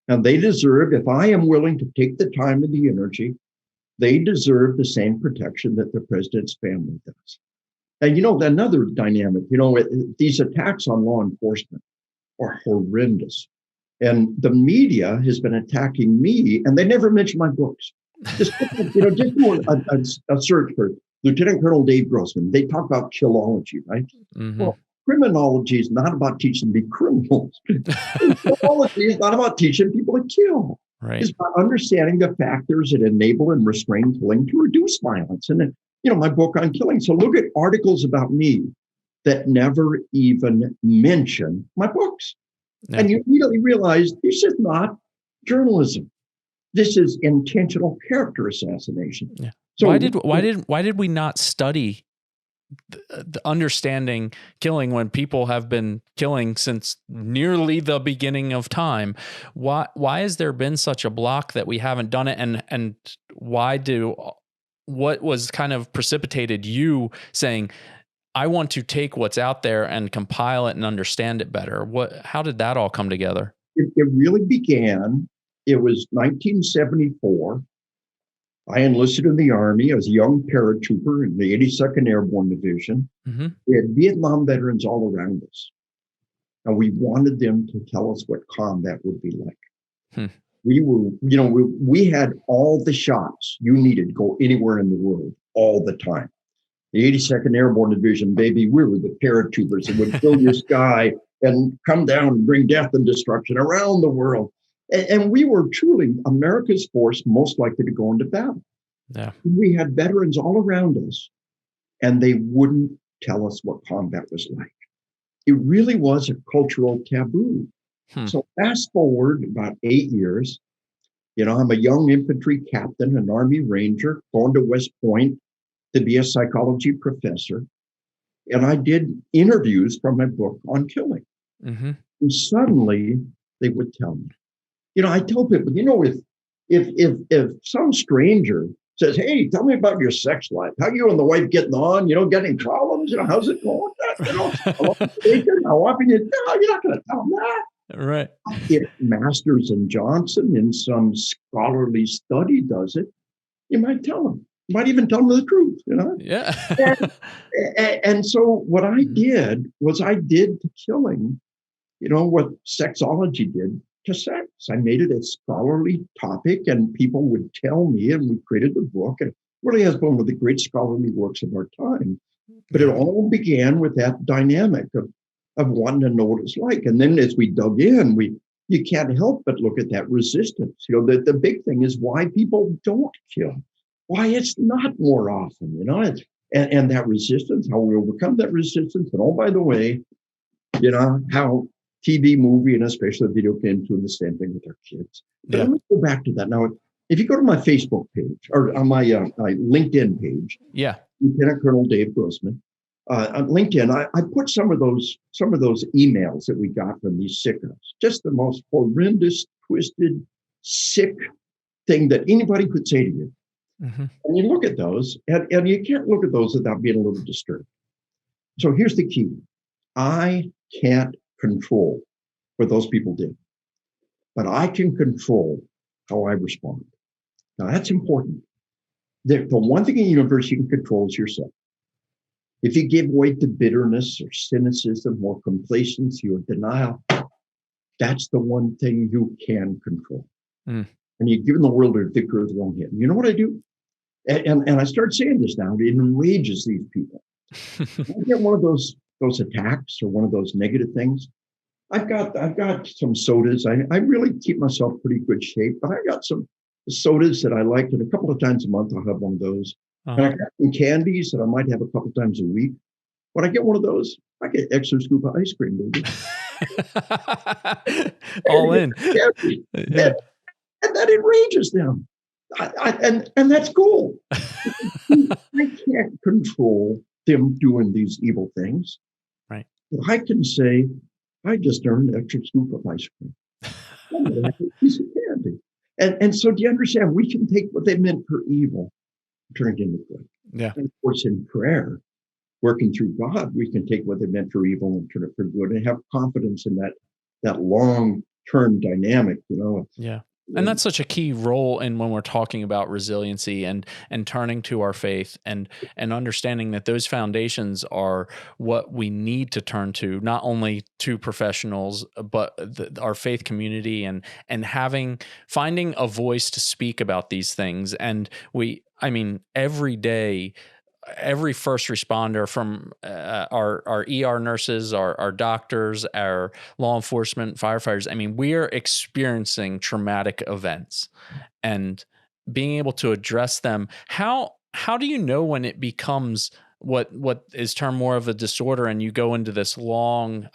Speaker 2: And they deserve, if I am willing to take the time and the energy, they deserve the same protection that the president's family does. And another dynamic, these attacks on law enforcement are horrendous. And the media has been attacking me, and they never mention my books. Just do a search for Lieutenant Colonel Dave Grossman. They talk about Killology, right?
Speaker 1: Mm-hmm.
Speaker 2: Well, criminology is not about teaching to be criminals. Killology is not about teaching people to kill.
Speaker 1: Right.
Speaker 2: It's about understanding the factors that enable and restrain killing to reduce violence. And then, my book on killing. So look at articles about me that never even mention my books. Yeah. And you immediately realize this is not journalism. This is intentional character assassination.
Speaker 1: Yeah.
Speaker 2: So
Speaker 1: why did we not study the understanding killing when people have been killing since nearly the beginning of time? Why has there been such a block that we haven't done it? And what was kind of precipitated you saying, I want to take what's out there and compile it and understand it better? How did that all come together?
Speaker 2: It really began, it was 1974. I enlisted in the Army. I was a young paratrooper in the 82nd Airborne Division. Mm-hmm. We had Vietnam veterans all around us. And we wanted them to tell us what combat would be like. We had all the shots you needed to go anywhere in the world all the time. The 82nd Airborne Division, baby, we were the paratroopers that would fill your sky and come down and bring death and destruction around the world. And we were truly America's force most likely to go into battle. Yeah. We had veterans all around us, and they wouldn't tell us what combat was like. It really was a cultural taboo. So fast forward about 8 years, I'm a young infantry captain, an Army Ranger, going to West Point to be a psychology professor. And I did interviews from my book on killing. Mm-hmm. And suddenly they would tell me. I tell people, if some stranger says, hey, tell me about your sex life. How you and the wife getting on? Getting problems? How's it going? How often you're not going to tell them that.
Speaker 1: Right.
Speaker 2: If Masters and Johnson in some scholarly study does it, you might tell them. You might even tell them the truth,
Speaker 1: Yeah.
Speaker 2: and so what I did was I did to killing, what sexology did to sex. I made it a scholarly topic, and people would tell me, and we created the book, and it really has been one of the great scholarly works of our time. But it all began with that dynamic of wanting to know what it's like. And then as we dug in, you can't help but look at that resistance. The big thing is why people don't kill, why it's not more often, and that resistance, how we overcome that resistance. And by the way, how TV, movie, and especially video games doing the same thing with our kids. But let me go back to that. Now, if you go to my Facebook page or on my LinkedIn page, Lieutenant Colonel Dave Grossman, on LinkedIn, I put some of those emails that we got from these sickos, just the most horrendous, twisted, sick thing that anybody could say to you. Mm-hmm. And you look at those, and you can't look at those without being a little disturbed. So here's the key. I can't control what those people did, but I can control how I respond. Now, that's important. The one thing in the universe you can control is yourself. If you give way to bitterness or cynicism or complacency or denial, that's the one thing you can control. And you've given the world a victory of their own hand. You know what I do? And I start saying this now, it enrages these people. I get one of those attacks or one of those negative things. I've got some sodas. I really keep myself pretty good shape, but I got some sodas that I like, and a couple of times a month I'll have one of those. And I
Speaker 1: Uh-huh.
Speaker 2: got some candies that I might have a couple of times a week. When I get one of those, I get extra scoop of ice cream, baby.
Speaker 1: All in.
Speaker 2: Candy.
Speaker 1: Yeah.
Speaker 2: And, and that enrages them. And that's cool. I can't control them doing these evil things.
Speaker 1: Right.
Speaker 2: But I can say, I just earned an extra scoop of ice cream. I'm gonna have a piece of candy. And so do you understand? We can take what they meant for evil, turn it into good.
Speaker 1: Yeah.
Speaker 2: And of course, in prayer, working through God, we can take what they meant for evil and turn it for good and have confidence in that long-term dynamic,
Speaker 1: Yeah. And that's such a key role in when we're talking about resiliency and turning to our faith and understanding that those foundations are what we need to turn to, not only to professionals, but our faith community and finding a voice to speak about these things. And I mean, every day, every first responder from our ER nurses, our doctors, our law enforcement, firefighters. I mean, we are experiencing traumatic events and being able to address them. How do you know when it becomes what is termed more of a disorder and you go into this long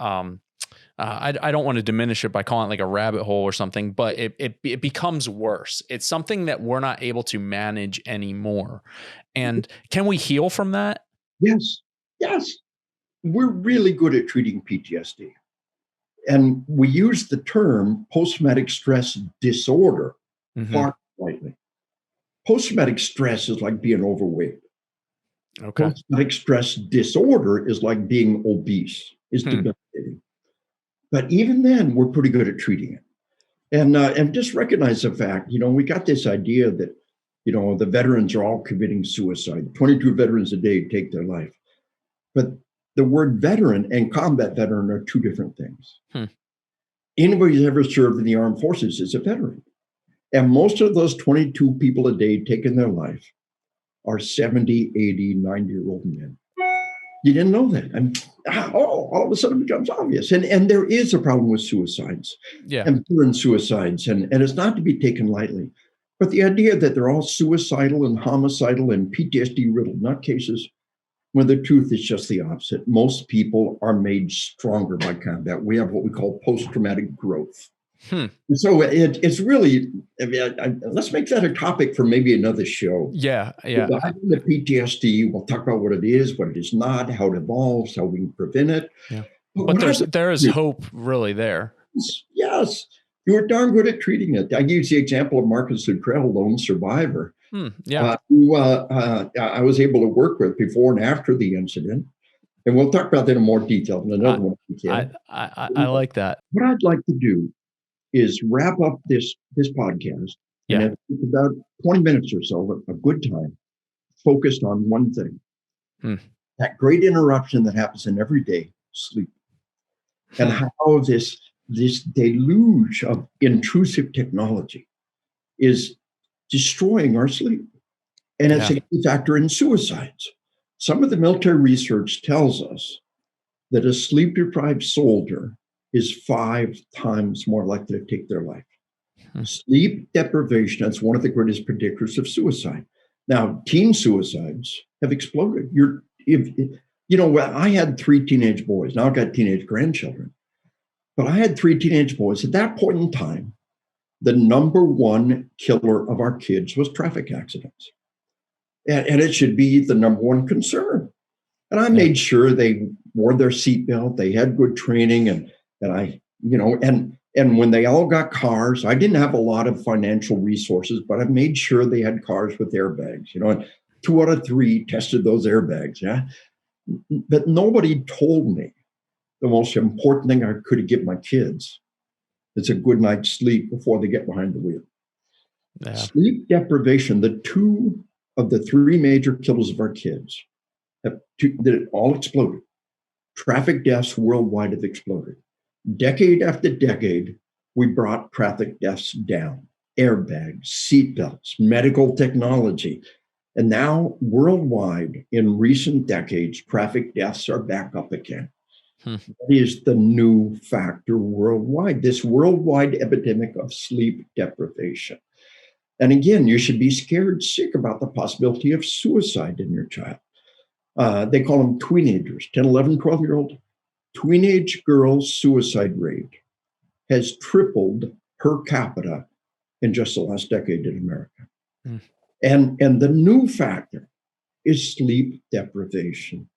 Speaker 1: I don't want to diminish it by calling it like a rabbit hole or something, but it becomes worse. It's something that we're not able to manage anymore. And can we heal from that?
Speaker 2: Yes, yes. We're really good at treating PTSD. And we use the term post-traumatic stress disorder
Speaker 1: Mm-hmm.
Speaker 2: far too lightly. Post-traumatic stress is like being overweight.
Speaker 1: Okay.
Speaker 2: Post-traumatic stress disorder is like being obese. It's
Speaker 1: Hmm.
Speaker 2: debilitating. But even then, we're pretty good at treating it. And just recognize the fact, we got this idea that, the veterans are all committing suicide. 22 veterans a day take their life. But the word veteran and combat veteran are two different things.
Speaker 1: Hmm.
Speaker 2: Anybody who's ever served in the armed forces is a veteran. And most of those 22 people a day taking their life are 70, 80, 90-year-old men. You didn't know that. And all of a sudden it becomes obvious. And there is a problem with suicides
Speaker 1: Yeah.
Speaker 2: and veteran suicides. And it's not to be taken lightly. But the idea that they're all suicidal and homicidal and PTSD-riddled nutcases, when the truth is just the opposite. Most people are made stronger by combat. We have what we call post-traumatic growth.
Speaker 1: Hmm.
Speaker 2: So it's really, let's make that a topic for maybe another show.
Speaker 1: Yeah.
Speaker 2: We'll
Speaker 1: Yeah.
Speaker 2: dive into PTSD. We'll talk about what it is not, how it evolves, how we can prevent it.
Speaker 1: Yeah.
Speaker 2: But
Speaker 1: But
Speaker 2: what
Speaker 1: there is hope really there.
Speaker 2: yes, you were darn good at treating it. I use the example of Marcus Luttrell, lone survivor,
Speaker 1: Yeah.
Speaker 2: who I was able to work with before and after the incident. And we'll talk about that in more detail in another one.
Speaker 1: I like that.
Speaker 2: What I'd like to do is wrap up this podcast and
Speaker 1: Yeah.
Speaker 2: have about 20 minutes or so, a good time, focused on one thing.
Speaker 1: Hmm.
Speaker 2: That great interruption that happens in every day, sleep. And how this deluge of intrusive technology is destroying our sleep. And it's
Speaker 1: Yeah.
Speaker 2: a key factor in suicides. Some of the military research tells us that a sleep-deprived soldier is 5 times more likely to take their life. Sleep deprivation is one of the greatest predictors of suicide. Now, teen suicides have exploded. I had 3 teenage boys. Now I've got teenage grandchildren. But I had 3 teenage boys. At that point in time, the number one killer of our kids was traffic accidents. And it should be the number one concern. And I made sure they wore their seatbelt, they had good training, and when they all got cars, I didn't have a lot of financial resources, but I made sure they had cars with airbags, and 2 out of 3 tested those airbags, yeah. But nobody told me the most important thing I could give my kids is a good night's sleep before they get behind the wheel.
Speaker 1: Yeah.
Speaker 2: Sleep deprivation, the 2 of the 3 major killers of our kids, that all exploded. Traffic deaths worldwide have exploded. Decade after decade, we brought traffic deaths down. Airbags, seatbelts, medical technology. And now, worldwide, in recent decades, traffic deaths are back up again. That is the new factor worldwide, this worldwide epidemic of sleep deprivation. And again, you should be scared sick about the possibility of suicide in your child. They call them teenagers, 10, 11, 12-year-old. Teenage girls' suicide rate has tripled per capita in just the last decade in America.
Speaker 1: Mm.
Speaker 2: And the new factor is sleep deprivation.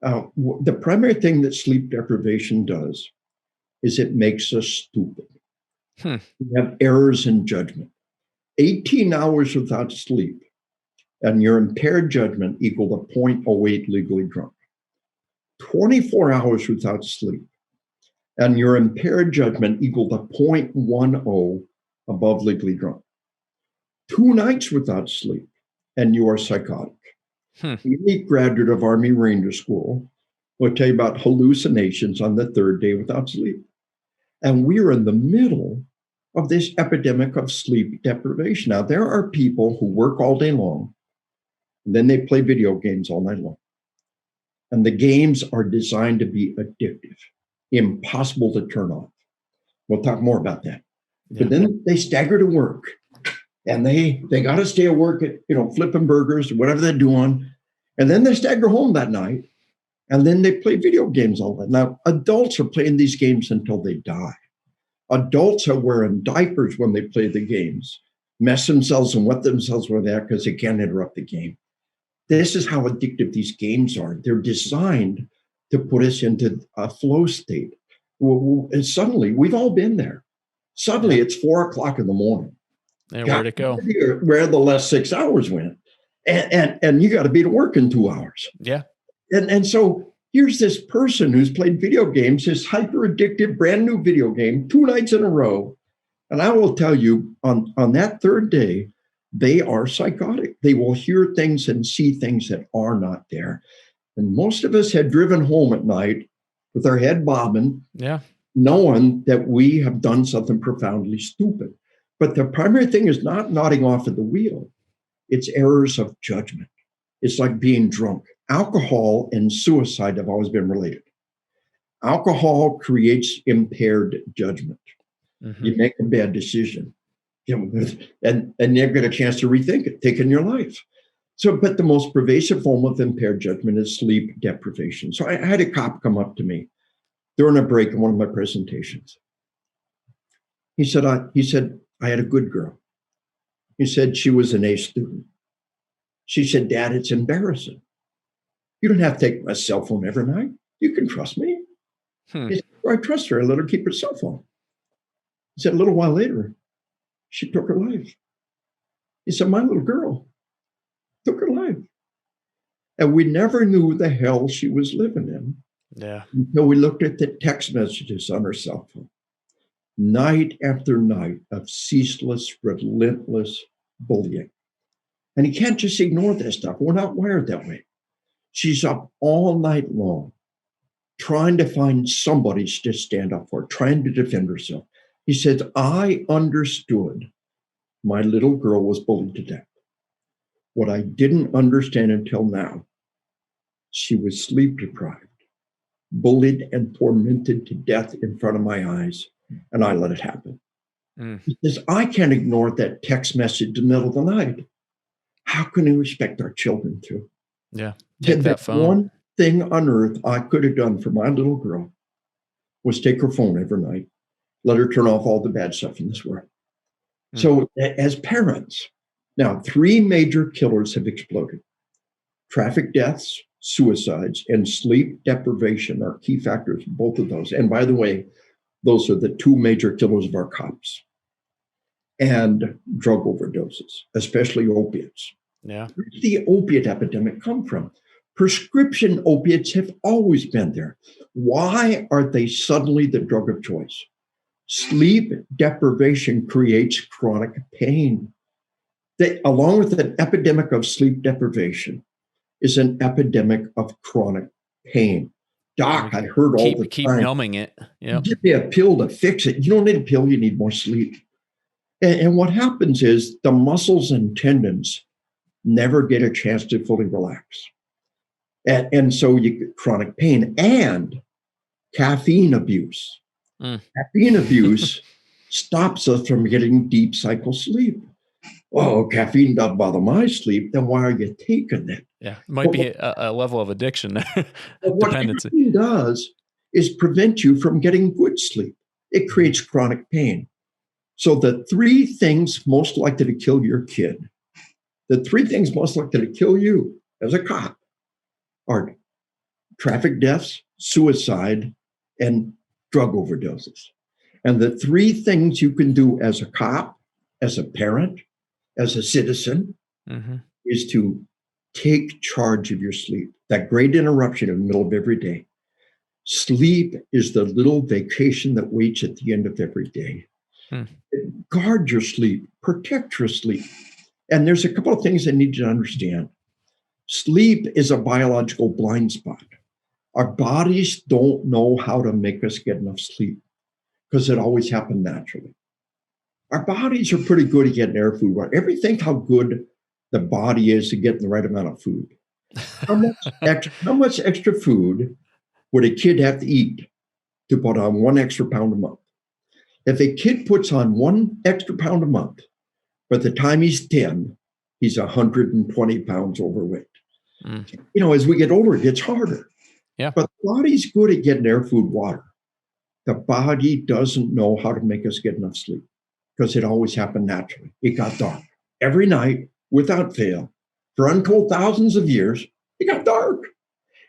Speaker 2: The primary thing that sleep deprivation does is it makes us stupid. We have errors in judgment. 18 hours without sleep and your impaired judgment equal to 0.08 legally drunk. 24 hours without sleep and your impaired judgment equal to 0.10 above legally drunk. 2 nights without sleep and you are psychotic. Any graduate of Army Ranger School will tell you about hallucinations on the 3rd day without sleep. And we're in the middle of this epidemic of sleep deprivation. Now, there are people who work all day long, and then they play video games all night long. And the games are designed to be addictive, impossible to turn off. We'll talk more about that. Yeah. But then they stagger to work, and they got to stay at work at, flipping burgers or whatever they're doing. And then they stagger home that night, and then they play video games all night. Now, adults are playing these games until they die. Adults are wearing diapers when they play the games, mess themselves and wet themselves with that because they can't interrupt the game. This is how addictive these games are. They're designed to put us into a flow state. And suddenly, we've all been there. Suddenly, it's 4 o'clock in the morning.
Speaker 1: And where'd it go?
Speaker 2: Where the last 6 hours went. And you got to be to work in 2 hours.
Speaker 1: Yeah.
Speaker 2: And so here's this person who's played video games, this hyper addictive, brand new video game, 2 nights in a row. And I will tell you, on that 3rd day, they are psychotic. They will hear things and see things that are not there. And most of us had driven home at night with our head bobbing, knowing that we have done something profoundly stupid. But the primary thing is not nodding off at the wheel. It's errors of judgment. It's like being drunk. Alcohol and suicide have always been related. Alcohol creates impaired judgment. You make a bad decision, and you get a chance to rethink it, taking your life. But the most pervasive form of impaired judgment is sleep deprivation. So I had a cop come up to me during a break in one of my presentations. He said, I had a good girl. He said she was an A student. She said, Dad, it's embarrassing. You don't have to take my cell phone every night. You can trust me. He said, I trust her. I let her keep her cell phone. He said, a little while later, she took her life. He said, my little girl took her life. And we never knew the hell she was living in.
Speaker 1: Yeah.
Speaker 2: Until we looked at the text messages on her cell phone. Night after night of ceaseless, relentless bullying. And you can't just ignore that stuff. We're not wired that way. She's up all night long, trying to find somebody to stand up for, trying to defend herself. He says, I understood my little girl was bullied to death. What I didn't understand until now, she was sleep deprived, bullied and tormented to death in front of my eyes, and I let it happen. He says, I can't ignore that text message in the middle of the night. How can we expect our children to?
Speaker 1: Yeah, take that phone.
Speaker 2: One thing on earth I could have done for my little girl was take her phone every night, let her turn off all the bad stuff in this world. So as parents, now 3 major killers have exploded. Traffic deaths, suicides, and sleep deprivation are key factors, both of those. And by the way, those are the 2 major killers of our cops. And drug overdoses, especially opiates.
Speaker 1: Yeah.
Speaker 2: Where did the opiate epidemic come from? Prescription opiates have always been there. Why are they suddenly the drug of choice? Sleep deprivation creates chronic pain. Along with an epidemic of sleep deprivation is an epidemic of chronic pain. Doc, I heard all the time.
Speaker 1: Keep numbing it. Yeah.
Speaker 2: Give me a pill to fix it. You don't need a pill, you need more sleep. And what happens is the muscles and tendons never get a chance to fully relax. And so you get chronic pain and caffeine abuse. Caffeine abuse stops us from getting deep cycle sleep. Oh, caffeine doesn't bother my sleep. Then why are you taking it?
Speaker 1: Yeah. It might
Speaker 2: But
Speaker 1: be a level of addiction there,
Speaker 2: what
Speaker 1: dependency.
Speaker 2: caffeine does is prevent you from getting good sleep. It creates chronic pain. So the three things most likely to kill your kid, the three things most likely to kill you as a cop are traffic deaths, suicide, and drug overdoses. And the three things you can do as a cop, as a parent, as a citizen,
Speaker 1: Mm-hmm.
Speaker 2: is to take charge of your sleep. That great interruption in the middle of every day. Sleep is the little vacation that waits at the end of every day.
Speaker 1: Hmm.
Speaker 2: Guard your sleep, protect your sleep. And there's a couple of things I need you to understand. Sleep is a biological blind spot. Our bodies don't know how to make us get enough sleep because it always happened naturally. Our bodies are pretty good at getting air food. Ever think how good the body is to get the right amount of food? How much extra food would a kid have to eat to put on 1 extra pound a month? If a kid puts on 1 extra pound a month, by the time he's 10, he's 120 pounds overweight.
Speaker 1: Mm.
Speaker 2: As we get older, it gets harder.
Speaker 1: Yeah.
Speaker 2: But the body's good at getting air, food, water. The body doesn't know how to make us get enough sleep because it always happened naturally. It got dark every night without fail. For untold thousands of years, it got dark.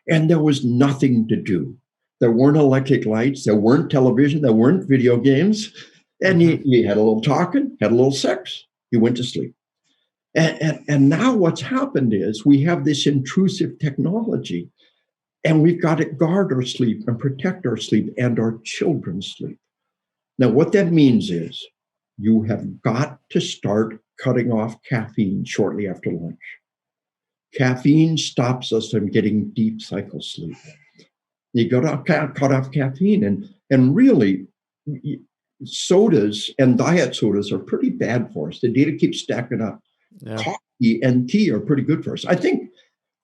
Speaker 2: And there was nothing to do. There weren't electric lights, there weren't television, there weren't video games. And you had a little talking, had a little sex, you went to sleep. And now what's happened is we have this intrusive technology, and we've got to guard our sleep and protect our sleep and our children's sleep. Now, what that means is you have got to start cutting off caffeine shortly after lunch. Caffeine stops us from getting deep cycle sleep. You got to cut off caffeine, and really, sodas and diet sodas are pretty bad for us. The data keeps stacking up.
Speaker 1: Yeah.
Speaker 2: Coffee and tea are pretty good for us. I think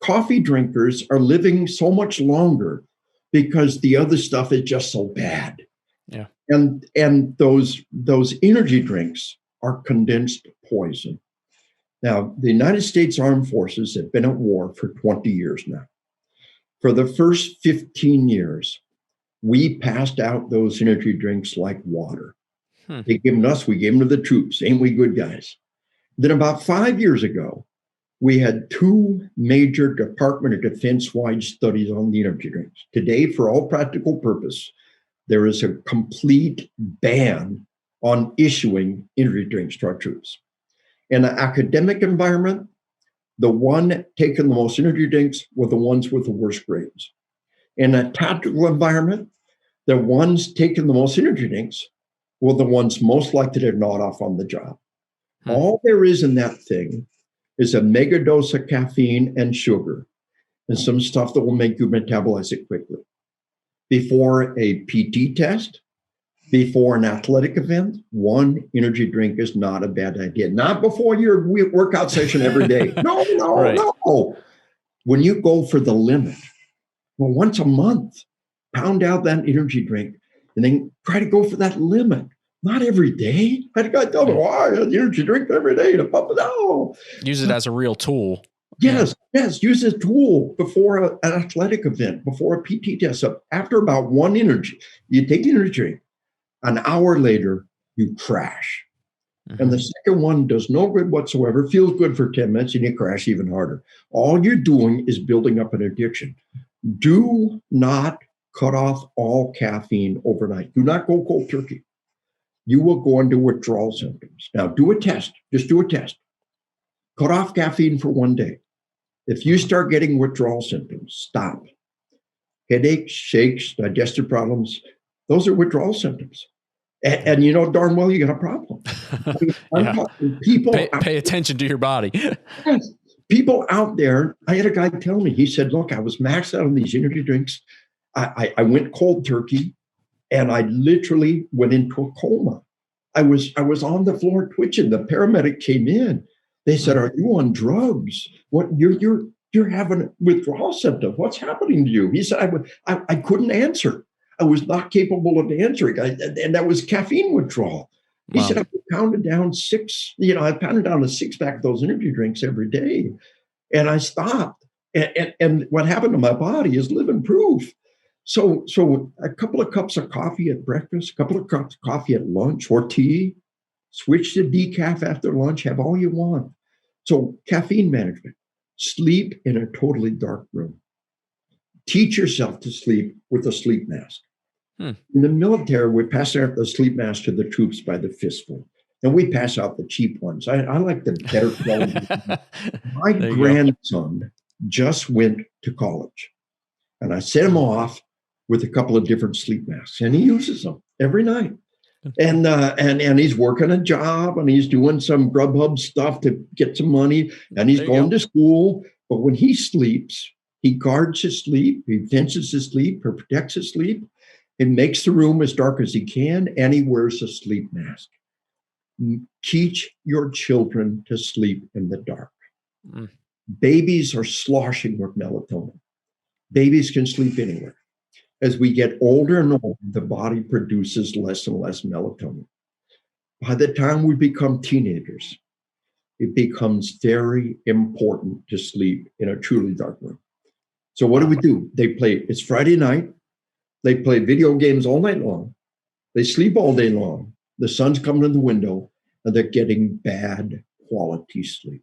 Speaker 2: coffee drinkers are living so much longer because the other stuff is just so bad.
Speaker 1: Yeah.
Speaker 2: And those energy drinks are condensed poison. Now, the United States Armed Forces have been at war for 20 years now. For the first 15 years, we passed out those energy drinks like water. They gave them us, we gave them to the troops. Ain't we good guys? Then about 5 years ago, we had two major Department of Defense-wide studies on the energy drinks. Today, for all practical purpose, there is a complete ban on issuing energy drinks to our troops. In an academic environment, the one taking the most energy drinks were the ones with the worst grades. In a tactical environment, the ones taking the most energy drinks were the ones most likely to nod off on the job. All there is in that thing is a mega dose of caffeine and sugar and some stuff that will make you metabolize it quickly. Before a PT test, before an athletic event, one energy drink is not a bad idea. Not before your workout session every day. No,
Speaker 1: Right.
Speaker 2: no. When you go for the limit, well, once a month, pound out that energy drink and then try to go for that limit. Not every day. I had a guy tell me, I had energy drink every day to pump it out.
Speaker 1: Use it as a real tool.
Speaker 2: Yes. Use a tool before an athletic event, before a PT test. So after about one energy, you take the energy drink. An hour later, you crash. And the second one does no good whatsoever, feels good for 10 minutes, and you crash even harder. All you're doing is building up an addiction. Do not cut off all caffeine overnight. Do not go cold turkey. You will go into withdrawal symptoms. Now, do a test. Just do a test. Cut off caffeine for 1 day. If you start getting withdrawal symptoms, stop. Headaches, shakes, digestive problems, those are withdrawal symptoms. And you know darn well you got a problem. I'm talking people.
Speaker 1: Pay attention to your body.
Speaker 2: Yes. People out there, I had a guy tell me, he said, look, I was maxed out on these energy drinks. I went cold turkey and I literally went into a coma. I was on the floor twitching. The paramedic came in. They said, are you on drugs? What you're having withdrawal symptoms. What's happening to you? He said, I couldn't answer. I was not capable of answering. And that was caffeine withdrawal. He said,
Speaker 1: Wow.
Speaker 2: I pounded down I pounded down a six-pack of those energy drinks every day. And I stopped. And what happened to my body is living proof. So a couple of cups of coffee at breakfast, a couple of cups of coffee at lunch or tea, switch to decaf after lunch, have all you want. So caffeine management, sleep in a totally dark room. Teach yourself to sleep with a sleep mask.
Speaker 1: Hmm.
Speaker 2: In the military, we pass out the sleep mask to the troops by the fistful. And we pass out the cheap ones. I like the better quality. My
Speaker 1: There you go.
Speaker 2: grandson just went to college, and I sent him off with a couple of different sleep masks, and he uses them every night. And he's working a job, and he's doing some Grubhub stuff to get some money, and he's
Speaker 1: There you
Speaker 2: going
Speaker 1: go.
Speaker 2: to school. But when he sleeps, he guards his sleep, he fences his sleep, or protects his sleep. He makes the room as dark as he can, and he wears a sleep mask. Teach your children to sleep in the dark.
Speaker 1: Mm.
Speaker 2: Babies are sloshing with melatonin. Babies can sleep anywhere. As we get older and older, the body produces less and less melatonin. By the time we become teenagers, it becomes very important to sleep in a truly dark room. So what do? It's Friday night. They play video games all night long. They sleep all day long. The sun's coming in the window, and they're getting bad quality sleep.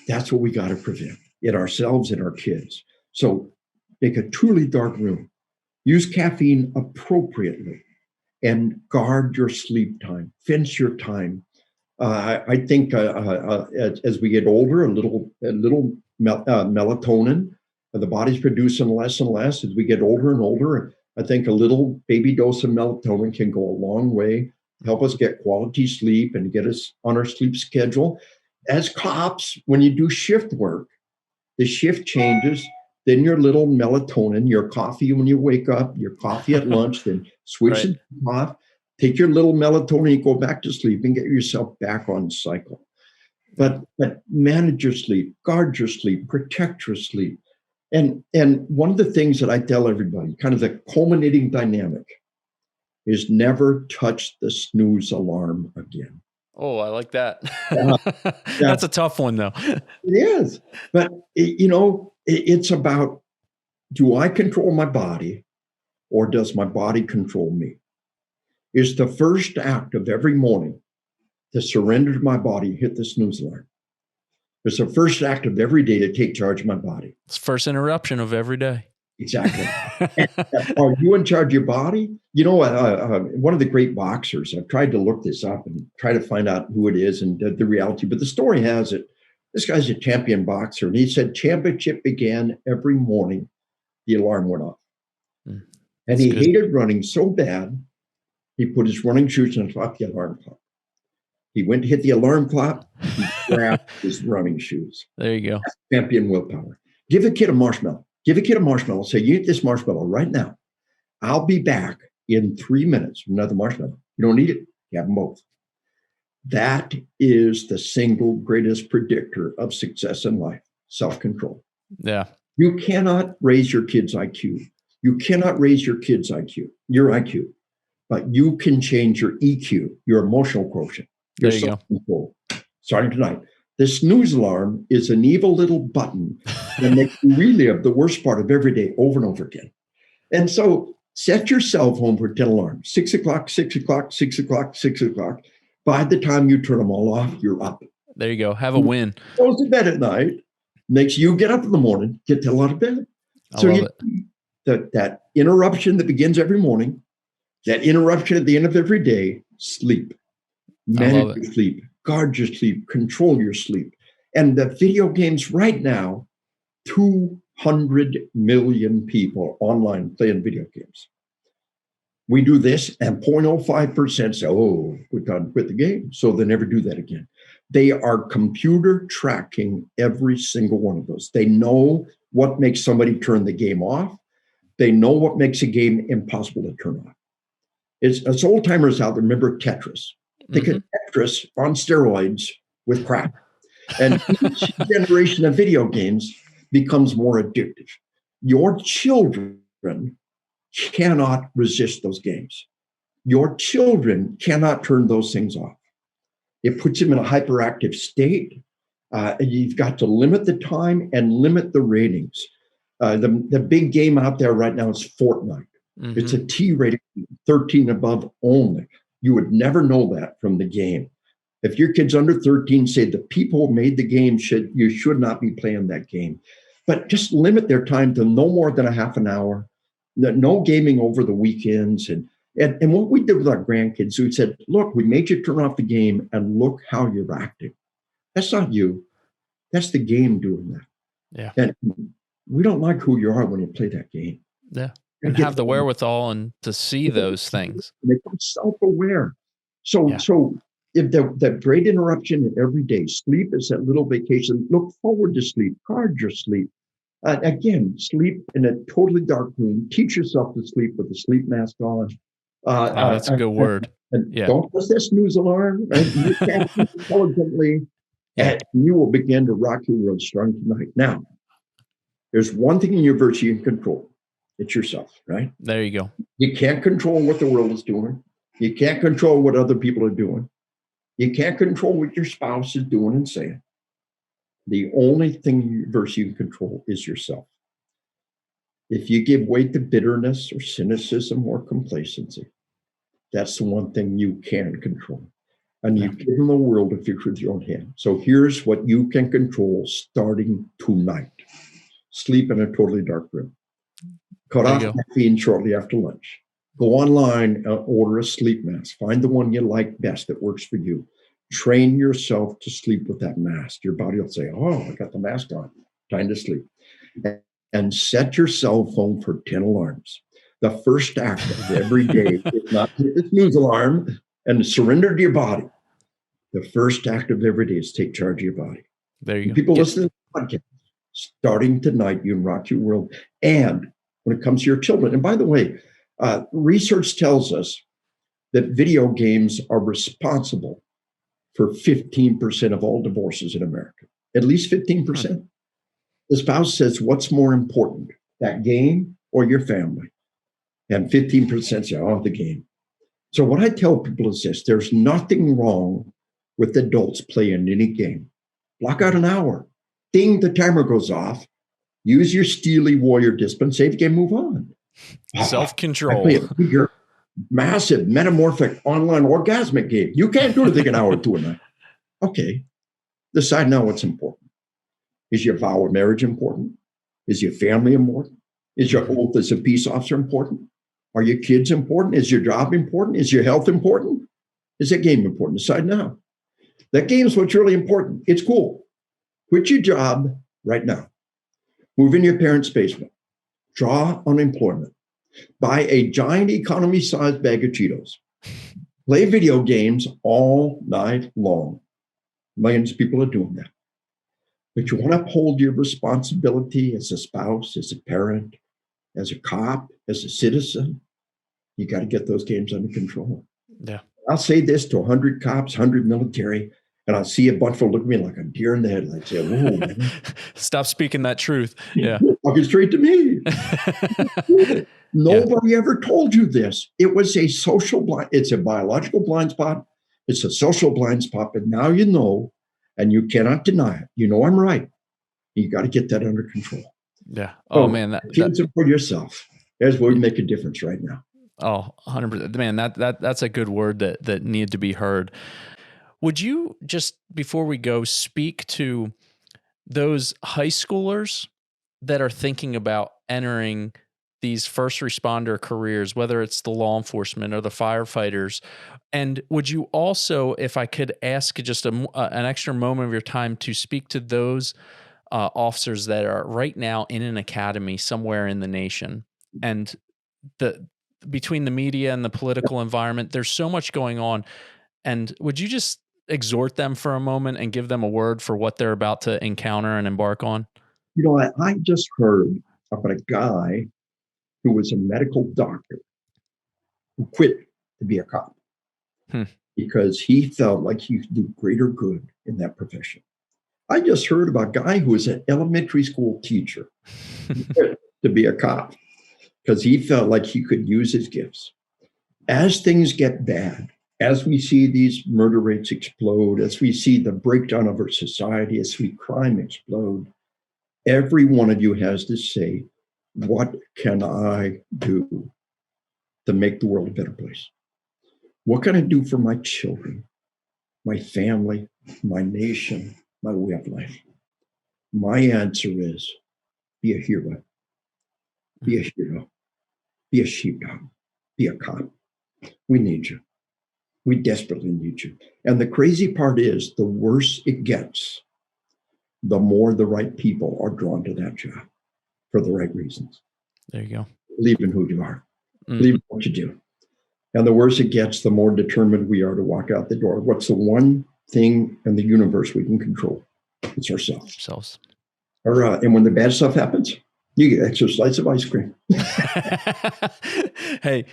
Speaker 2: That's what we got to prevent in ourselves and our kids. So make a truly dark room. Use caffeine appropriately and guard your sleep time. Fence your time. I think as we get older, a little melatonin, the body's producing less and less. As we get older and older, I think a little baby dose of melatonin can go a long way, help us get quality sleep and get us on our sleep schedule. As cops, when you do shift work, the shift changes. Then your little melatonin, your coffee when you wake up, your coffee at lunch, then switch
Speaker 1: Right.
Speaker 2: it off. Take your little melatonin, go back to sleep, and get yourself back on cycle. But manage your sleep, guard your sleep, protect your sleep. And one of the things that I tell everybody, kind of the culminating dynamic, is never touch the snooze alarm again.
Speaker 1: Oh, I like that.
Speaker 2: Yeah,
Speaker 1: That's a tough one, though.
Speaker 2: it is. But it's about, do I control my body, or does my body control me? Is the first act of every morning to surrender to my body, hit the snooze alarm. It's the first act of every day to take charge of my body.
Speaker 1: It's first interruption of every day.
Speaker 2: Exactly. Are you in charge of your body? One of the great boxers, I've tried to look this up and try to find out who it is and the reality, but the story has it, this guy's a champion boxer, and he said championship began every morning, the alarm went off. And he hated running so bad, he put his running shoes on top of the alarm clock. He went to hit the alarm clock, he grabbed his running shoes.
Speaker 1: There you go.
Speaker 2: That's champion willpower. Give a kid a marshmallow. Give a kid a marshmallow. Say, you eat this marshmallow right now. I'll be back in 3 minutes with another marshmallow. You don't need it. You have them both. That is the single greatest predictor of success in life, self-control.
Speaker 1: Yeah.
Speaker 2: You cannot raise your kid's IQ. You cannot raise your kid's IQ, your IQ, but you can change your EQ, your emotional quotient, your
Speaker 1: There you
Speaker 2: self-control. Starting tonight. The snooze alarm is an evil little button that makes you relive the worst part of every day over and over again. And so set your cell phone for 10 alarms, 6 o'clock, 6 o'clock, 6 o'clock, 6 o'clock. By the time you turn them all off, you're up.
Speaker 1: There you go. Have a win.
Speaker 2: Goes to bed at night, makes you get up in the morning, get the hell out of bed.
Speaker 1: I love it.
Speaker 2: That interruption that begins every morning, that interruption at the end of every day, sleep. Manage your sleep, guard your sleep, control your sleep. And the video games right now, 200 million people online playing video games. We do this, and 0.05% say, oh, we're done with the game. So they never do that again. They are computer tracking every single one of those. They know what makes somebody turn the game off. They know what makes a game impossible to turn off. It's old timers out there, remember Tetris. They could Tetris on steroids with crack. And each generation of video games becomes more addictive. Your children cannot resist those games. Your children cannot turn those things off. It puts them in a hyperactive state. You've got to limit the time and limit the ratings. The big game out there right now is Fortnite. Mm-hmm. It's a T rating, 13 above only. You would never know that from the game. If your kid's under 13, say the people who made the game you should not be playing that game. But just limit their time to no more than a half an hour. No gaming over the weekends. And what we did with our grandkids, we said, look, we made you turn off the game and look how you're acting. That's not you. That's the game doing that.
Speaker 1: Yeah.
Speaker 2: And we don't like who you are when you play that game.
Speaker 1: Yeah. And have the wherewithal and to see those things.
Speaker 2: Become self-aware. So if the great interruption in every day, sleep is that little vacation. Look forward to sleep. Guard your sleep. Again, sleep in a totally dark room. Teach yourself to sleep with a sleep mask on.
Speaker 1: That's a good word.
Speaker 2: And don't press that snooze alarm. Right? You can't think intelligently, and you will begin to rock your world strong tonight. Now, there's one thing in your virtue you can control. It's yourself, right?
Speaker 1: There you go.
Speaker 2: You can't control what the world is doing. You can't control what other people are doing. You can't control what your spouse is doing and saying. The only thing in your virtue you can control is yourself. If you give way to bitterness or cynicism or complacency, that's the one thing you can control. And you've given the world a figure with your own hand. So here's what you can control starting tonight. Sleep in a totally dark room. Cut off caffeine shortly after lunch. Go online and order a sleep mask. Find the one you like best that works for you. Train yourself to sleep with that mask. Your body will say, oh, I got the mask on. Time to sleep. And set your cell phone for 10 alarms. The first act of every day is not to hit the snooze alarm and surrender to your body. The first act of every day is take charge of your body.
Speaker 1: There you go.
Speaker 2: People listen to the podcast. Starting tonight, you can rock your world. And when it comes to your children, and by the way, research tells us that video games are responsible for 15% of all divorces in America. At least 15%. The spouse says, what's more important, that game or your family? And 15% say, oh, the game. So what I tell people is this: there's nothing wrong with adults playing any game. Block out an hour. Ding, the timer goes off. Use your Steely Warrior discipline, save the game, move on.
Speaker 1: Self-control.
Speaker 2: I play a bigger, massive, metamorphic, online orgasmic game. You can't do anything an hour or two a night. Okay. Decide now what's important. Is your vow of marriage important? Is your family important? Is your oath as a peace officer important? Are your kids important? Is your job important? Is your health important? Is that game important? Decide now. That game is what's really important. It's cool. Quit your job right now. Move in your parents' basement. Draw unemployment. Buy a giant economy-sized bag of Cheetos. Play video games all night long. Millions of people are doing that. But you want to uphold your responsibility as a spouse, as a parent, as a cop, as a citizen. You got to get those games under control.
Speaker 1: Yeah.
Speaker 2: I'll say this to 100 cops, 100 military, and I'll see a bunch of them look at me like a deer in the headlights. Say, whoa, man.
Speaker 1: Stop speaking that truth. Yeah.
Speaker 2: Talking straight to me. Nobody ever told you this. It was a social blind, it's a biological blind spot. It's a social blind spot, but now you know, and you cannot deny it. You know I'm right. You got to get that under control.
Speaker 1: Yeah. Oh, man.
Speaker 2: Kids are for yourself. There's where we make a difference right now.
Speaker 1: Oh, 100%. Man, that's a good word that needed to be heard. Would you just, before we go, speak to those high schoolers that are thinking about entering these first responder careers, whether it's the law enforcement or the firefighters? And would you also, if I could ask just an extra moment of your time, to speak to those officers that are right now in an academy somewhere in the nation, and between the media and the political environment, there's so much going on. And would you just exhort them for a moment and give them a word for what they're about to encounter and embark on?
Speaker 2: You know, I just heard about a guy who was a medical doctor who quit to be a cop because he felt like he could do greater good in that profession. I just heard about a guy who was an elementary school teacher to be a cop because he felt like he could use his gifts. As things get bad, as we see these murder rates explode, as we see the breakdown of our society, as we crime explode, every one of you has to say, what can I do to make the world a better place? What can I do for my children, my family, my nation, my way of life? My answer is be a hero, be a hero, be a sheepdog, be a cop. We need you. We desperately need you. And the crazy part is, the worse it gets, the more the right people are drawn to that job for the right reasons.
Speaker 1: There you go.
Speaker 2: Believe in who you are. Believe in what you do. And the worse it gets, the more determined we are to walk out the door. What's the one thing in the universe we can control? It's ourselves. And when the bad stuff happens, you get extra slice of ice cream.
Speaker 1: Hey,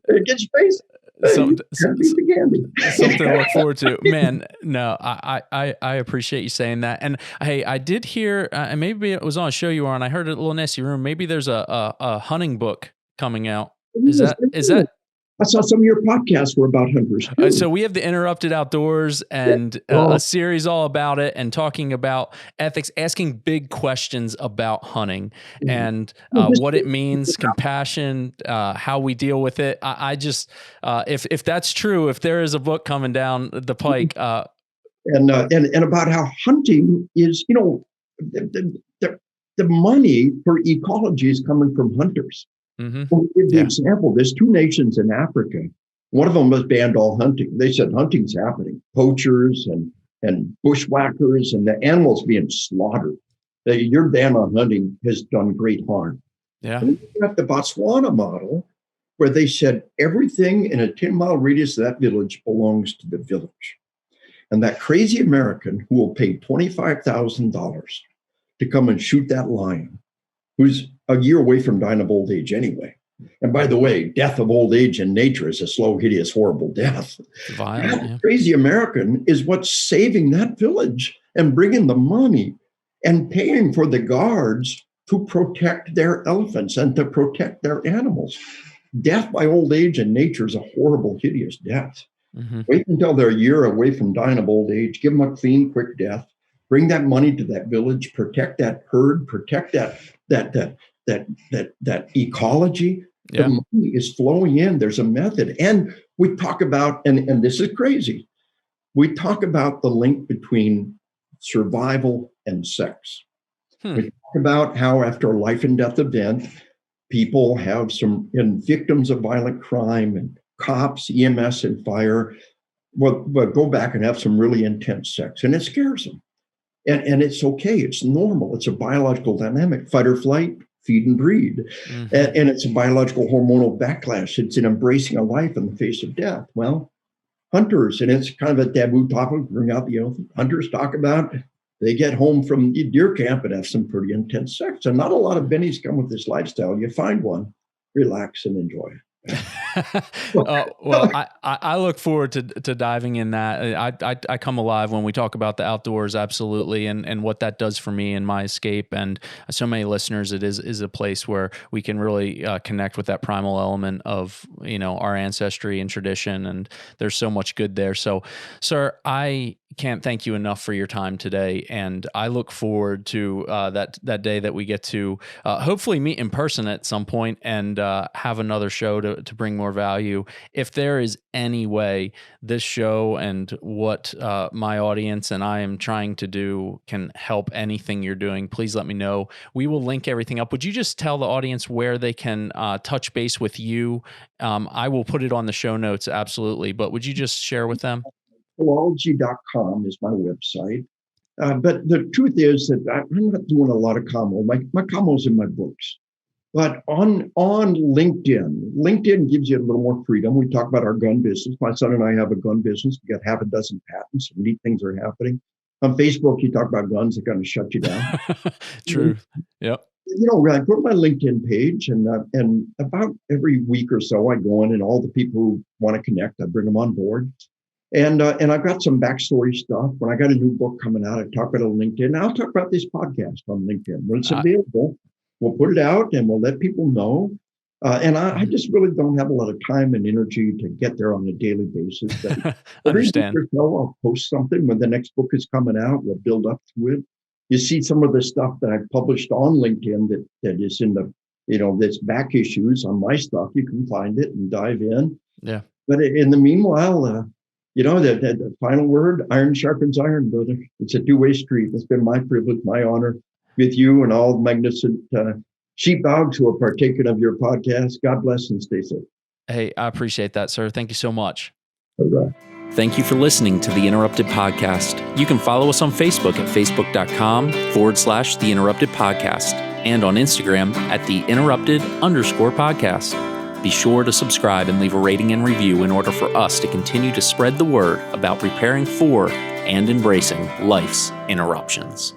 Speaker 2: it gets face.
Speaker 1: Something to look forward to, man. No, I appreciate you saying that. And hey, I did hear, and maybe it was on a show you were on, I heard it a little nasty room. Maybe there's a hunting book coming out. Is that?
Speaker 2: I saw some of your podcasts were about hunters too.
Speaker 1: So we have the Interrupted Outdoors and a series all about it, and talking about ethics, asking big questions about hunting and what it means, compassion, how we deal with it. I just, if that's true, if there is a book coming down the pike,
Speaker 2: and about how hunting is, the money for ecology is coming from hunters. Well, give the example. There's 2 nations in Africa. One of them has banned all hunting. They said hunting's happening. Poachers and bushwhackers and the animals being slaughtered. Your ban on hunting has done great harm.
Speaker 1: Yeah.
Speaker 2: And then you got the Botswana model, where they said everything in a 10-mile radius of that village belongs to the village. And that crazy American who will pay $25,000 to come and shoot that lion, who's a year away from dying of old age anyway. And by the way, death of old age in nature is a slow, hideous, horrible death.
Speaker 1: Violent,
Speaker 2: that crazy American is what's saving that village and bringing the money and paying for the guards to protect their elephants and to protect their animals. Death by old age in nature is a horrible, hideous death. Wait until they're a year away from dying of old age. Give them a clean, quick death. Bring that money to that village. Protect that herd. Protect that ecology.
Speaker 1: Yeah.
Speaker 2: The money is flowing in. There's a method. And we talk about, and this is crazy, we talk about the link between survival and sex. We talk about how after a life and death event, people have and victims of violent crime and cops, EMS, and fire, will go back and have some really intense sex, and it scares them. And it's okay. It's normal. It's a biological dynamic, fight or flight, feed and breed. And it's a biological hormonal backlash. It's an embracing of life in the face of death. Well, hunters, and it's kind of a taboo topic, bring out the elephant. Hunters talk about, they get home from deer camp and have some pretty intense sex. And not a lot of bennies come with this lifestyle. You find one, relax and enjoy it.
Speaker 1: Well, I look forward to diving in that. I come alive when we talk about the outdoors, absolutely, and what that does for me and my escape. And so many listeners, it is a place where we can really connect with that primal element of our ancestry and tradition. And there's so much good there. So, sir, I can't thank you enough for your time today, and I look forward to that day that we get to hopefully meet in person at some point and have another show to bring more value. If there is any way this show and what my audience and I am trying to do can help anything you're doing, please let me know. We will link everything up. Would you just tell the audience where they can touch base with you? I will put it on the show notes, absolutely, but would you just share with them?
Speaker 2: Killology.com is my website. But the truth is that I'm not doing a lot of commo. My commo's in my books. But on LinkedIn gives you a little more freedom. We talk about our gun business. My son and I have a gun business. We got half a dozen patents. Some neat things are happening. On Facebook, you talk about guns, they're going to shut you down.
Speaker 1: True. Yep.
Speaker 2: I go to my LinkedIn page, and about every week or so, I go in, and all the people who want to connect, I bring them on board. And I've got some backstory stuff. When I got a new book coming out, I talk about it on LinkedIn. And I'll talk about this podcast on LinkedIn. When it's available, we'll put it out and we'll let people know. And I just really don't have a lot of time and energy to get there on a daily basis. But every week
Speaker 1: Understand.
Speaker 2: or so, I'll post something when the next book is coming out. We'll build up to it. You see some of the stuff that I've published on LinkedIn that is in the, that's back issues on my stuff. You can find it and dive in.
Speaker 1: Yeah.
Speaker 2: But in the meanwhile, the final word, iron sharpens iron, brother. It's a two-way street. It's been my privilege, my honor with you and all the magnificent sheepdogs who are partaking of your podcast. God bless and stay safe.
Speaker 1: Hey, I appreciate that, sir. Thank you so much.
Speaker 2: All right.
Speaker 1: Thank you for listening to The Interrupted Podcast. You can follow us on Facebook at facebook.com/The Interrupted Podcast and on Instagram at The Interrupted_podcast. Be sure to subscribe and leave a rating and review in order for us to continue to spread the word about preparing for and embracing life's interruptions.